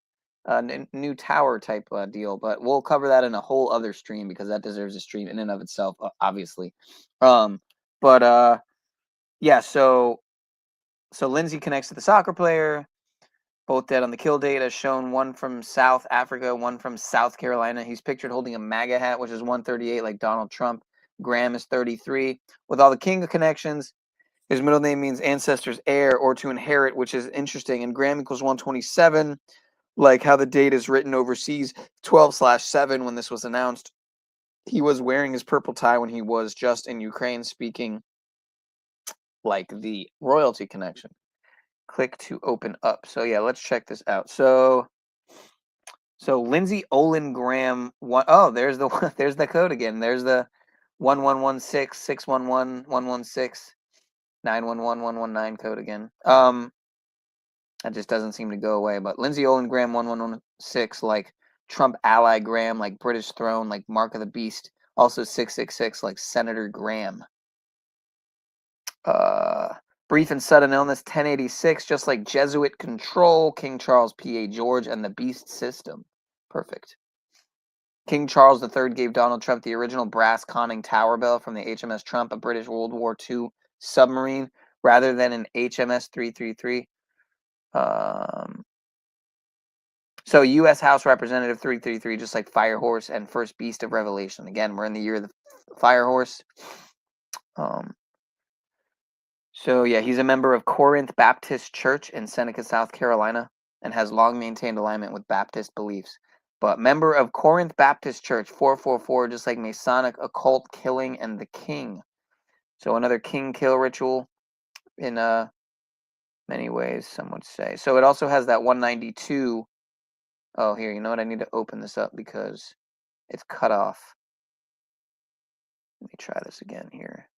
new tower type deal, but we'll cover that in a whole other stream because that deserves a stream in and of itself, obviously. But yeah, so Lindsey connects to the soccer player, both dead on the kill date, as shown. One from South Africa, one from South Carolina. He's pictured holding a MAGA hat, which is 138, like Donald Trump. Graham is 33. With all the king connections, his middle name means ancestor's heir or to inherit, which is interesting. And Graham equals 127. Like how the date is written overseas, 12/7 when this was announced. He was wearing his purple tie when he was just in Ukraine, speaking like the royalty connection. Click to open up. So yeah, let's check this out. So Lindsey Olin Graham there's the there's the code again. There's the 1116-611-116-911-119 code again. That just doesn't seem to go away. But Lindsey Olin Graham 1116, like Trump ally Graham, like British throne, like Mark of the Beast. Also 666, like Senator Graham. Brief and sudden illness 1086, just like Jesuit control, King Charles P.A. George, and the Beast system. Perfect. King Charles III gave Donald Trump the original brass conning tower bell from the HMS Trump, a British World War II submarine, rather than an HMS 333. So U.S. House Representative 333, just like Firehorse and First Beast of Revelation. Again, we're in the year of the Firehorse. So yeah, he's a member of Corinth Baptist Church in Seneca, South Carolina, and has long maintained alignment with Baptist beliefs. But member of Corinth Baptist Church, 444, just like Masonic occult killing and the king. So another king kill ritual in many ways, some would say. So it also has that 192. Oh, here, you know what? I need to open this up because it's cut off. Let me try this again here.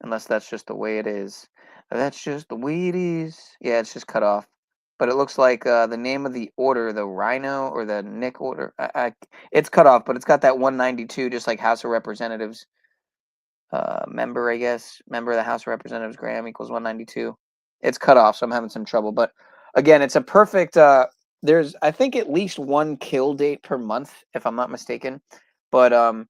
Unless that's just the way it is. That's just the way it is. Yeah, it's just cut off. But it looks like the name of the order, the Rhino or the Nick order, it's cut off, but it's got that 192, just like House of Representatives member, I guess. Member of the House of Representatives, Graham equals 192. It's cut off, so I'm having some trouble. But again, it's a perfect, there's, I think, at least one kill date per month, if I'm not mistaken. But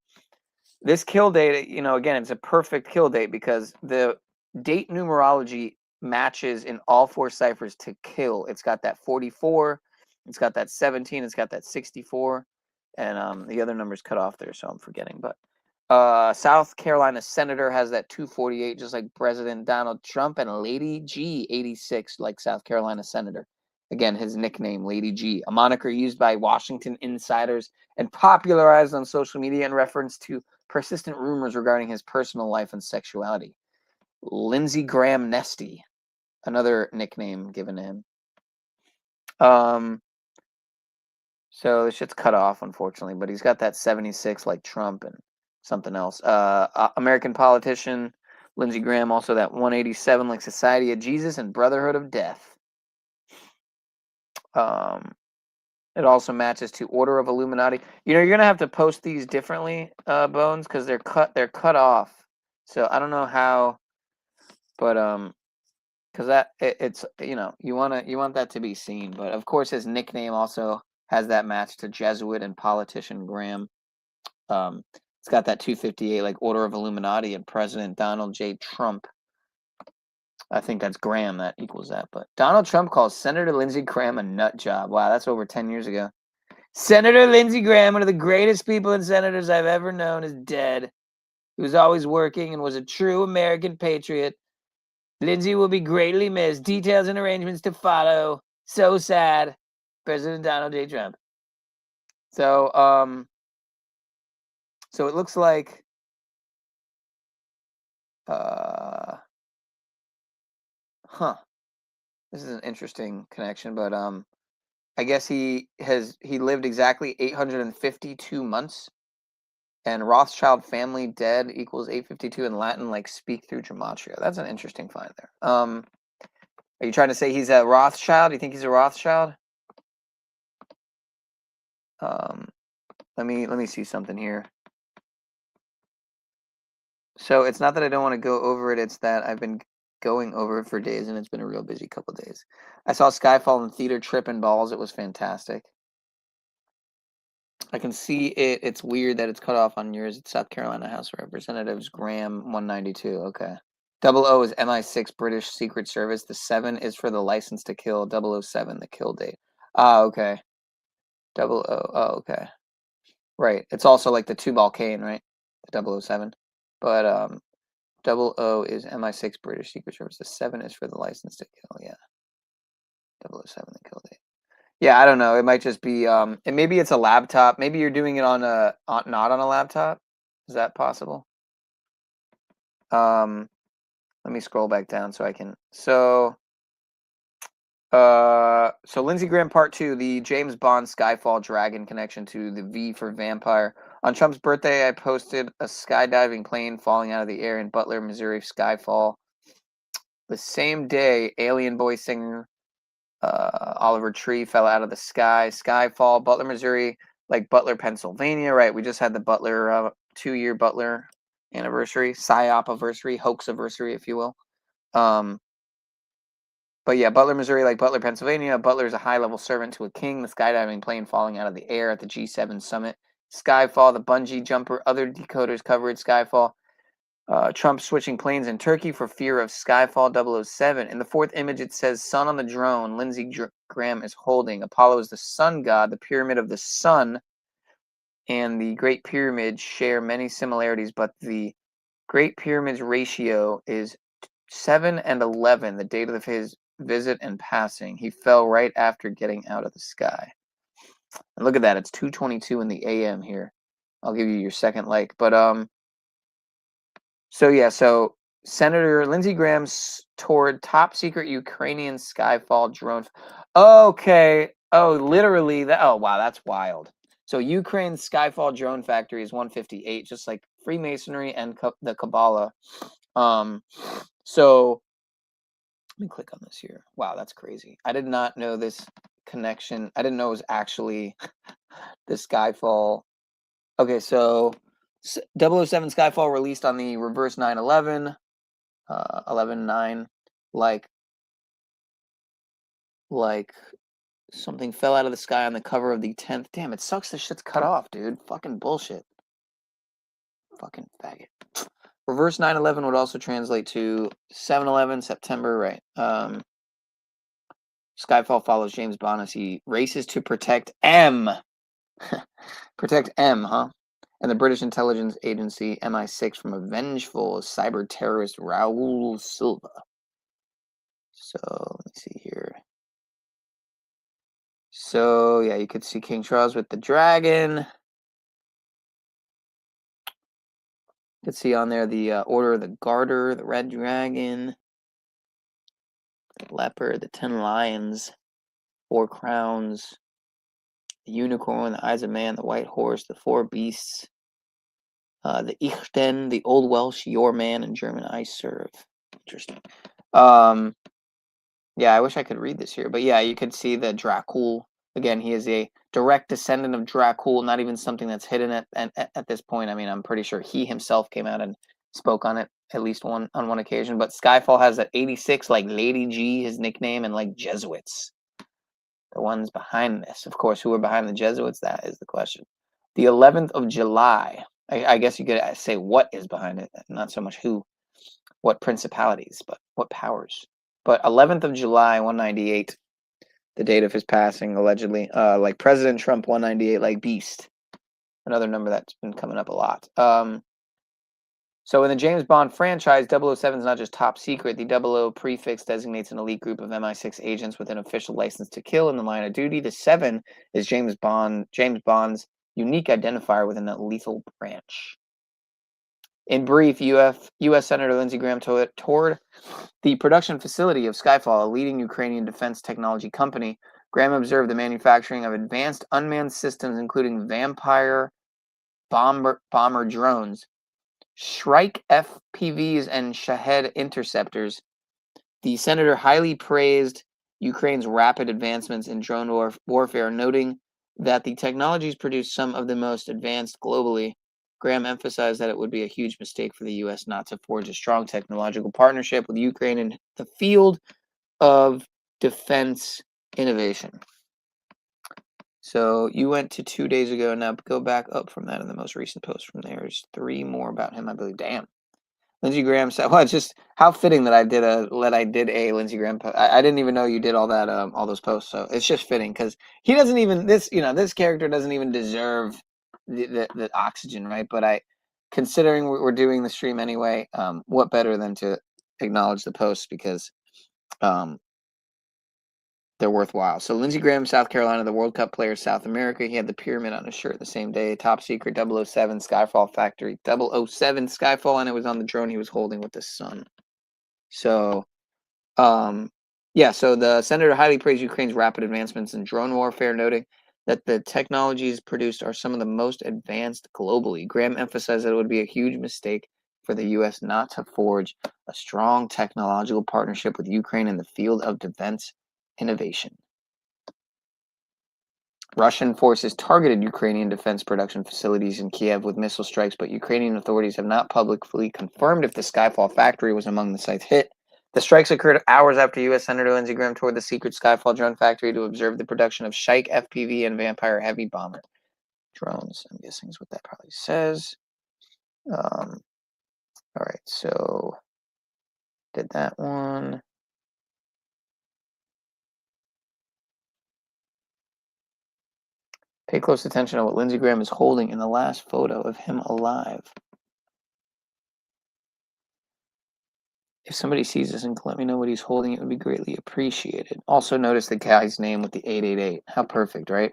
this kill date, you know, again, it's a perfect kill date because the date numerology matches in all four ciphers to kill. It's got that 44, it's got that 17, it's got that 64, and the other number's cut off there, so I'm forgetting. But South Carolina Senator has that 248, just like President Donald Trump, and Lady G 86, like South Carolina Senator. Again, his nickname, Lady G, a moniker used by Washington insiders and popularized on social media in reference to persistent rumors regarding his personal life and sexuality. Lindsey Graham Nesty, another nickname given to him. So the shit's cut off, unfortunately, but he's got that 76 like Trump and something else. American politician, Lindsey Graham, also that 187 like Society of Jesus and Brotherhood of Death. It also matches to Order of Illuminati. You know, you're gonna have to post these differently, Bones, because they're cut off. So I don't know how, but because it's you know you want that to be seen. But of course, his nickname also has that match to Jesuit and politician Graham. It's got that 258 like Order of Illuminati and President Donald J. Trump. I think that's Graham that equals that. But Donald Trump calls Senator Lindsey Graham a nut job. Wow, that's over 10 years ago. Senator Lindsey Graham, one of the greatest people and senators I've ever known, is dead. He was always working and was a true American patriot. Lindsey will be greatly missed. Details and arrangements to follow. So sad. President Donald J. Trump. So, so it looks like, this is an interesting connection, but I guess he lived exactly 852 months, and Rothschild family dead equals 852 in Latin, like speak through gematria. That's an interesting find there. Are you trying to say he's a Rothschild? You think he's a Rothschild? Let me see something here. So it's not that I don't want to go over it, it's that I've been going over it for days, and it's been a real busy couple days. I saw Skyfall in theater, tripping balls. It was fantastic. I can see it. It's weird that it's cut off on yours. It's South Carolina House of Representatives, Graham 192. Okay. 00 is MI6 British Secret Service. The 7 is for the license to kill. 007, the kill date. Ah, okay. 00. Oh, okay. Right. It's also like the 2-ball cane, right? The 007. But 00 is MI6 British Secret Service. The 7 is for the license to kill. Yeah. 007, the kill date. Yeah, I don't know. It might just be and maybe it's a laptop. Maybe you're doing it on a not on a laptop. Is that possible? Let me scroll back down so I can. So Lindsey Graham Part 2, the James Bond Skyfall Dragon connection to the V for Vampire. On Trump's birthday, I posted a skydiving plane falling out of the air in Butler, Missouri, Skyfall. The same day, Alien Boy singer Oliver Tree fell out of the sky. Skyfall, Butler, Missouri, like Butler, Pennsylvania, right? We just had the Butler 2-year Butler anniversary, psyop-iversary, hoax-iversary, if you will. But yeah, Butler, Missouri, like Butler, Pennsylvania. Butler is a high-level servant to a king. The skydiving plane falling out of the air at the G7 summit. Skyfall, the bungee jumper. Other decoders covered Skyfall. Trump switching planes in Turkey for fear of Skyfall 007. In the 4th image, it says sun on the drone. Lindsey Graham is holding. Apollo is the sun god. The pyramid of the sun and the Great Pyramid share many similarities, but the Great Pyramid's ratio is 7:11, the date of his visit and passing. He fell right after getting out of the sky. And look at that. It's 2:22 in the AM here. I'll give you your second like. But so yeah, so Senator Lindsey Graham toured top secret Ukrainian Skyfall drone. Okay. Oh, literally that. Oh, wow, that's wild. So Ukraine's Skyfall drone factory is 158, just like Freemasonry and the Kabbalah. So let me click on this here. Wow, that's crazy. I did not know this connection. I didn't know it was actually the Skyfall. Okay, so 007 Skyfall released on the reverse 9/11, 11/9, like something fell out of the sky on the cover of the 10th. Damn, it sucks this shit's cut off, dude. Fucking bullshit. Fucking faggot. Reverse 9/11 would also translate to 7/11, September, right? Skyfall follows James Bond as he races to protect M. Protect M, huh? And the British intelligence agency MI6 from a vengeful cyber terrorist Raul Silva. So let me see here. So yeah, you could see King Charles with the dragon. You could see on there the Order of the Garter, the Red Dragon, the Leopard, the 10 Lions, 4 Crowns, the Unicorn, the Eyes of Man, the White Horse, the 4 Beasts, the Ichten, the Old Welsh, Your Man, and German I Serve. Interesting. Yeah, I wish I could read this here, but yeah, you could see the Dracul, Again, he is a direct descendant of Dracul, not even something that's hidden at this point. I mean, I'm pretty sure he himself came out and spoke on it at least on one occasion. But Skyfall has that 86, like Lady G, his nickname, and like Jesuits. The ones behind this. Of course, who are behind the Jesuits? That is the question. The 11th of July. I guess you could say what is behind it, not so much who, what principalities, but what powers. But 11th of July, 198, the date of his passing, allegedly. Like President Trump, 198, like Beast. Another number that's been coming up a lot. So in the James Bond franchise, 007 is not just top secret. The 00 prefix designates an elite group of MI6 agents with an official license to kill in the line of duty. The 7 is James Bond's unique identifier within a lethal branch. In brief, U.S. Senator Lindsey Graham toured the production facility of Skyfall, a leading Ukrainian defense technology company. Graham observed the manufacturing of advanced unmanned systems, including Vampire bomber drones, Shrike FPVs, and Shahed interceptors. The senator highly praised Ukraine's rapid advancements in drone warfare, noting that the technologies produce some of the most advanced globally. Graham emphasized that it would be a huge mistake for the U.S. not to forge a strong technological partnership with Ukraine in the field of defense innovation. So you went to 2 days ago. Now go back up from that in the most recent post from there. There's 3 more about him, I believe. Damn. Lindsey Graham said, well, it's just how fitting that I did a Lindsey Graham post. I didn't even know you did all that, all those posts. So it's just fitting because he doesn't even, this character doesn't even deserve the oxygen, right? But considering we're doing the stream anyway, what better than to acknowledge the posts because they're worthwhile. So Lindsey Graham, South Carolina, the World Cup player, South America. He had the pyramid on his shirt the same day. Top secret 007 Skyfall Factory. 007 Skyfall, and it was on the drone he was holding with the sun. So, yeah, so the senator highly praised Ukraine's rapid advancements in drone warfare, noting that the technologies produced are some of the most advanced globally. Graham emphasized that it would be a huge mistake for the U.S. not to forge a strong technological partnership with Ukraine in the field of defense innovation. Russian forces targeted Ukrainian defense production facilities in Kiev with missile strikes, but Ukrainian authorities have not publicly confirmed if the Skyfall factory was among the sites hit. The strikes occurred hours after U.S. Senator Lindsey Graham toured the secret Skyfall drone factory to observe the production of Shrike FPV and Vampire heavy bomber drones. I'm guessing is what that probably says. All right, so did that one. Pay close attention to what Lindsey Graham is holding in the last photo of him alive. If somebody sees this and can let me know what he's holding, it would be greatly appreciated. Also notice the guy's name with the 888. How perfect, right?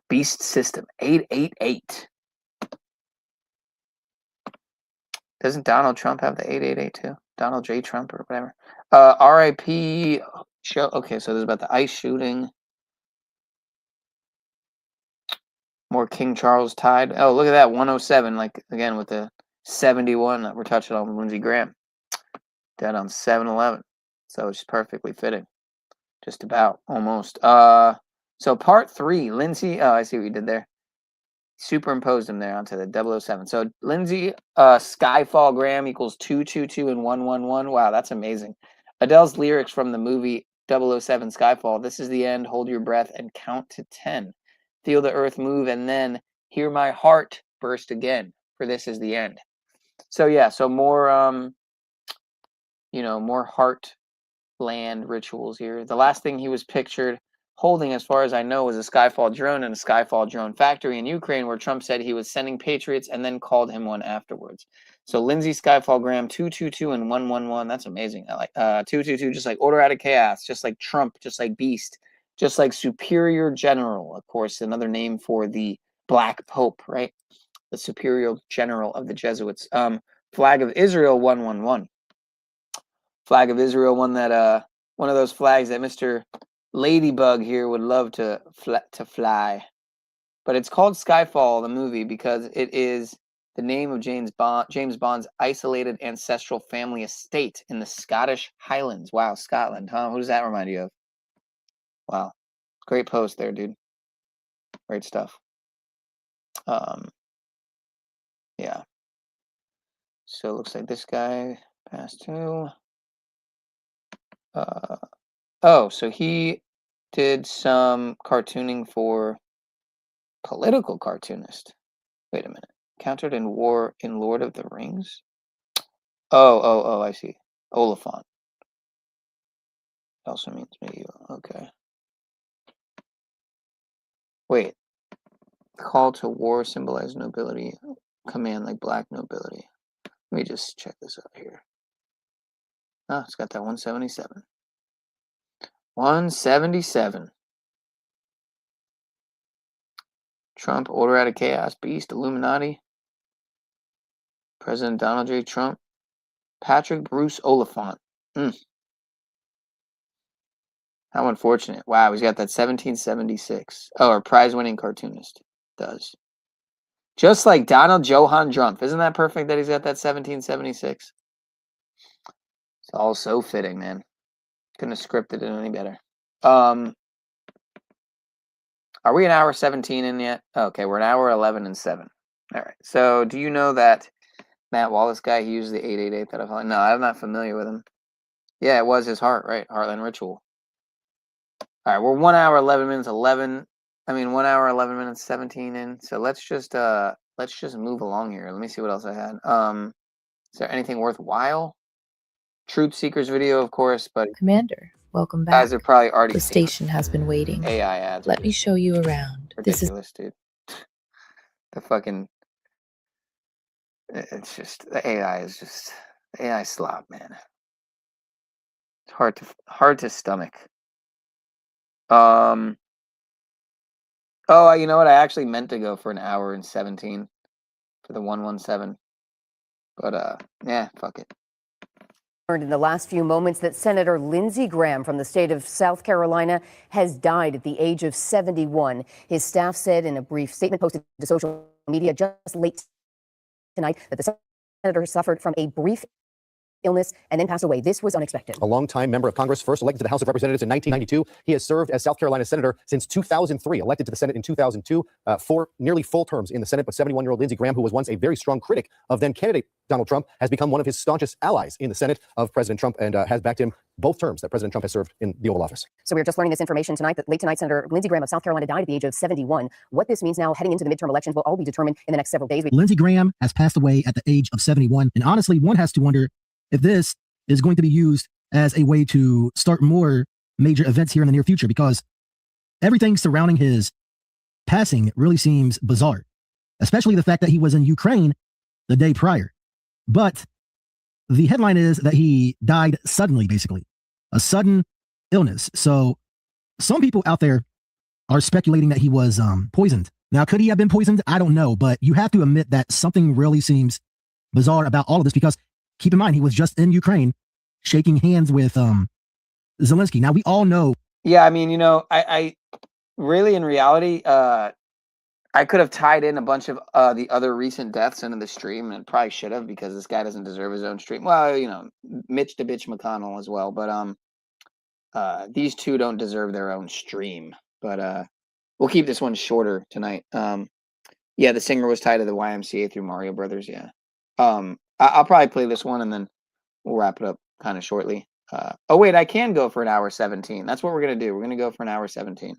Beast System, 888. Doesn't Donald Trump have the 888 too? Donald J. Trump or whatever. RIP show. Okay, so this is about the ICE shooting. More King Charles tide. Oh, look at that, 107. Like, again, with the 71 that we're touching on with Lindsey Graham. Dead on 7/11. So it's perfectly fitting. Just about, almost. So part 3, Lindsey. Oh, I see what you did there. Superimposed him there onto the 007. So Lindsey Skyfall Graham equals 222 and 111. Wow, that's amazing. Adele's lyrics from the movie 007 Skyfall. This is the end. Hold your breath and count to 10. Feel the earth move and then hear my heart burst again. For this is the end. So yeah, so more more heartland rituals here. The last thing he was pictured holding, as far as I know, was a Skyfall drone in a Skyfall drone factory in Ukraine, where Trump said he was sending patriots and then called him one afterwards. So Lindsey Skyfall Graham 222 and 111. That's amazing. I like 222, just like Order Out of Chaos, just like Trump, just like Beast, just like Superior General, of course, another name for the Black Pope, right? The Superior General of the Jesuits. Flag of Israel 111. Flag of Israel, one of those flags that Mr. Ladybug here would love to fly. But it's called Skyfall, the movie, because it is the name of James Bond's isolated ancestral family estate in the Scottish Highlands. Wow, Scotland, huh? Who does that remind you of? Wow. Great post there, dude. Great stuff. Yeah. So it looks like this guy passed too. Oh, so he did some cartooning for political cartoonist. Wait a minute. Countered in war in Lord of the Rings? Oh, I see. Oliphant. Also means medieval. Okay. Wait. Call to war symbolized nobility. Command like black nobility. Let me just check this out here. Oh, it's got that 177. 177. Trump, order out of chaos, beast, Illuminati. President Donald J. Trump. Patrick Bruce Oliphant. How unfortunate. Wow, he's got that 1776. Oh, or prize-winning cartoonist. Does. Just like Donald Johann Trump. Isn't that perfect that he's got that 1776? It's all so fitting, man. Couldn't have scripted it any better. Are we an hour 17 in yet? Okay, we're an hour 11 and 7. All right. So do you know that Matt Wallace guy, he used the 888 that I've... No, I'm not familiar with him. Yeah, it was his heart, right? Heartland Ritual. All right, we're 1 hour 11 minutes 11. I mean 1 hour 11 minutes 17 in. So let's just move along here. Let me see what else I had. Is there anything worthwhile? Truth Seekers video, of course, but Commander, welcome back. guys have probably already The seen station has been waiting. AI ads. Let me show you around. This is Ridiculous, dude. The fucking it's just the AI is just AI slop, man. It's hard to stomach. Oh, you know what? I actually meant to go for an hour and 17 for the 117. But yeah, fuck it. Learned in the last few moments that Senator Lindsey Graham from the state of South Carolina has died at the age of 71. His staff said in a brief statement posted to social media just late tonight that the senator suffered from a brief illness and then passed away. This was unexpected. A longtime member of Congress, first elected to the House of Representatives in 1992. He has served as South Carolina senator since 2003, elected to the Senate in 2002, for nearly full terms in the Senate. But 71-year-old Lindsey Graham, who was once a very strong critic of then candidate Donald Trump, has become one of his staunchest allies in the Senate of President Trump and has backed him both terms that President Trump has served in the Oval Office. So we were just learning this information tonight that late tonight, Senator Lindsey Graham of South Carolina died at the age of 71. What this means now heading into the midterm elections will all be determined in the next several days. Lindsey Graham has passed away at the age of 71. And honestly, one has to wonder if this is going to be used as a way to start more major events here in the near future, because everything surrounding his passing really seems bizarre, especially the fact that he was in Ukraine the day prior. But the headline is that he died suddenly, basically, a sudden illness. So some people out there are speculating that he was poisoned. Now, could he have been poisoned? I don't know, but you have to admit that something really seems bizarre about all of this, because keep in mind, he was just in Ukraine shaking hands with Zelensky. Now, we all know. Yeah, I mean, you know, I really, in reality, I could have tied in a bunch of the other recent deaths into the stream, and probably should have, because this guy doesn't deserve his own stream. Well, you know, Mitch DaBitch McConnell as well, but these two don't deserve their own stream. But we'll keep this one shorter tonight. Yeah, the singer was tied to the YMCA through Mario Brothers. Yeah. I'll probably play this one and then we'll wrap it up kind of shortly. Oh wait, I can go for an hour 17. That's what we're gonna do. We're gonna go for an hour 17.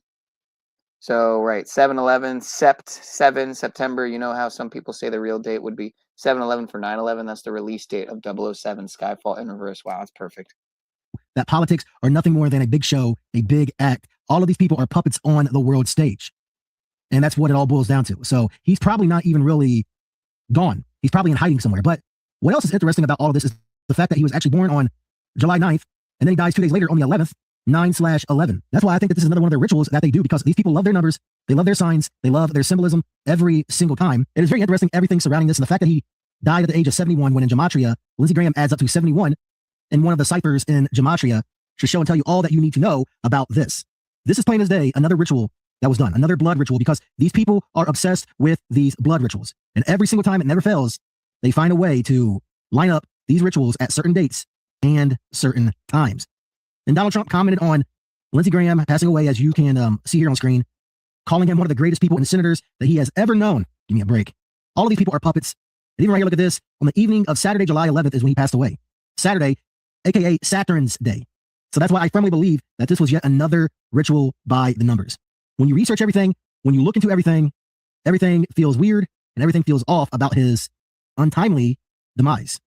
So right, 7/11, Sept 7 September. You know how some people say the real date would be 7/11 for 9/11. That's the release date of 007 Skyfall in reverse. Wow, that's perfect. That politics are nothing more than a big show, a big act. All of these people are puppets on the world stage, and that's what it all boils down to. So he's probably not even really gone. He's probably in hiding somewhere. But what else is interesting about all of this is the fact that he was actually born on July 9th, and then he dies 2 days later on the 11th, 9/11. That's why I think that this is another one of their rituals that they do, because these people love their numbers, they love their signs, they love their symbolism every single time. It is very interesting, everything surrounding this, and the fact that he died at the age of 71, when in Gematria, Lindsey Graham adds up to 71, and one of the ciphers in Gematria should show and tell you all that you need to know about this. This is plain as day, another ritual that was done, another blood ritual, because these people are obsessed with these blood rituals. And every single time, it never fails, they find a way to line up these rituals at certain dates and certain times. And Donald Trump commented on Lindsey Graham passing away, as you can see here on screen. calling him one of the greatest people and senators that he has ever known. Give me a break. All of these people are puppets. And even right here, look at this. On the evening of Saturday, July 11th is when he passed away. Saturday, aka Saturn's Day. So that's why I firmly believe that this was yet another ritual by the numbers. When you research everything, when you look into everything, everything feels weird and everything feels off about his untimely demise.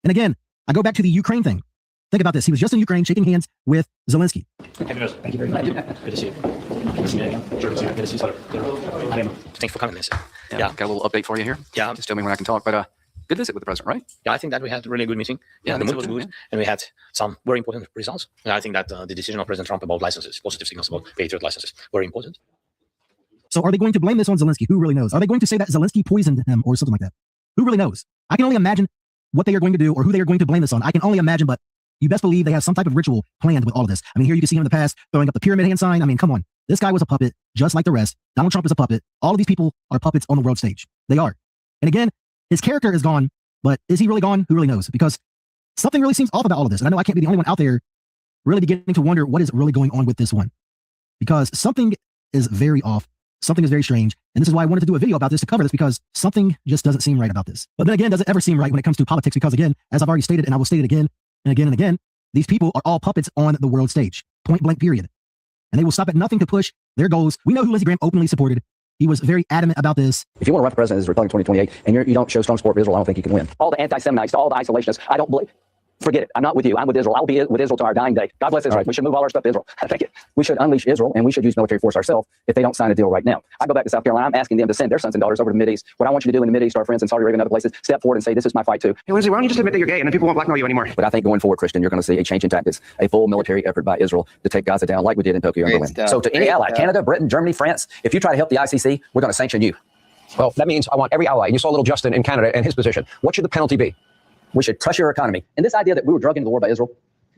And again, I go back to the Ukraine thing. Think about this. He was just in Ukraine shaking hands with Zelensky. Thank you very much. Good to see you. Good to see you again. Good to see you. Thanks for coming, Lindsey. Yeah, got a little update for you here. Yeah. Just tell me when I can talk. But good visit with the president, right? Yeah, I think that we had a really good meeting. Yeah, the I think mood so was too, good, and we had some very important results. And I think that the decision of President Trump about licenses, positive signals about Patriot licenses, very important. So are they going to blame this on Zelensky? Who really knows? Are they going to say that Zelensky poisoned him or something like that? Who really knows? I can only imagine what they are going to do or who they are going to blame this on. I can only imagine, but you best believe they have some type of ritual planned with all of this. I mean, here you can see him in the past throwing up the pyramid hand sign. I mean, come on. This guy was a puppet, just like the rest. Donald Trump is a puppet. All of these people are puppets on the world stage. They are. And again, his character is gone, but is he really gone? Who really knows? Because something really seems off about all of this. And I know I can't be the only one out there really beginning to wonder what is really going on with this one. Because something is very off. Something is very strange. And this is why I wanted to do a video about this to cover this, because something just doesn't seem right about this. But then again, does it ever seem right when it comes to politics? Because again, as I've already stated, and I will state it again and again and again, these people are all puppets on the world stage. Point blank, period. And they will stop at nothing to push their goals. We know who Lindsey Graham openly supported. He was very adamant about this. If you want to run for president as a Republican 2028 and you don't show strong support for Israel, I don't think you can win. All the anti-Semitites, all the isolationists, I don't believe. Forget it. I'm not with you. I'm with Israel. I'll be with Israel to our dying day. God bless Israel. Right. We should move all our stuff to Israel. I think we should unleash Israel, and we should use military force ourselves if they don't sign a deal right now. I go back to South Carolina. I'm asking them to send their sons and daughters over to the Mideast. What I want you to do in the Mideast, our friends in Saudi Arabia and other places, step forward and say, this is my fight too. Hey, Lindsey, why don't you just admit that you're gay and then people won't blackmail you anymore? But I think going forward, Christian, you're going to see a change in tactics, a full military effort by Israel to take Gaza down like we did in Tokyo and Berlin. So to any ally, Canada, Britain, Germany, France, if you try to help the ICC, we're going to sanction you. Well, that means I want every ally. And you saw little Justin in Canada and his position. What should the penalty be? We should crush your economy. And this idea that we were drugged into the war by Israel,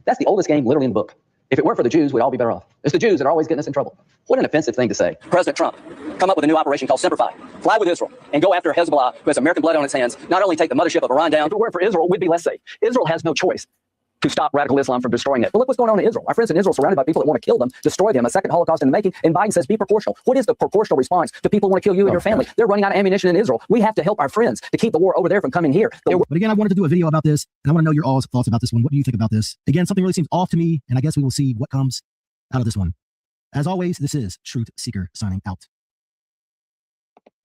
that's the oldest game literally in the book. If it weren't for the Jews, we'd all be better off. It's the Jews that are always getting us in trouble. What an offensive thing to say. President Trump, come up with a new operation called Semper Fi. Fly with Israel and go after Hezbollah, who has American blood on its hands. Not only take the mothership of Iran down, if it weren't for Israel, we'd be less safe. Israel has no choice to stop radical Islam from destroying it. But look what's going on in Israel. Our friends in Israel surrounded by people that want to kill them, destroy them, a second Holocaust in the making. And Biden says, be proportional. What is the proportional response to people who want to kill you and your family? They're running out of ammunition in Israel. We have to help our friends to keep the war over there from coming here. But again, I wanted to do a video about this, and I want to know your all's thoughts about this one. What do you think about this? Again, something really seems off to me, and I guess we will see what comes out of this one. As always, this is Truth Seeker signing out.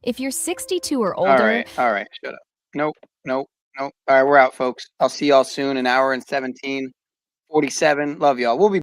If you're 62 or older... All right, shut up. Nope. All right, we're out, folks. I'll see y'all soon, an hour and 17:47. Love y'all. We'll be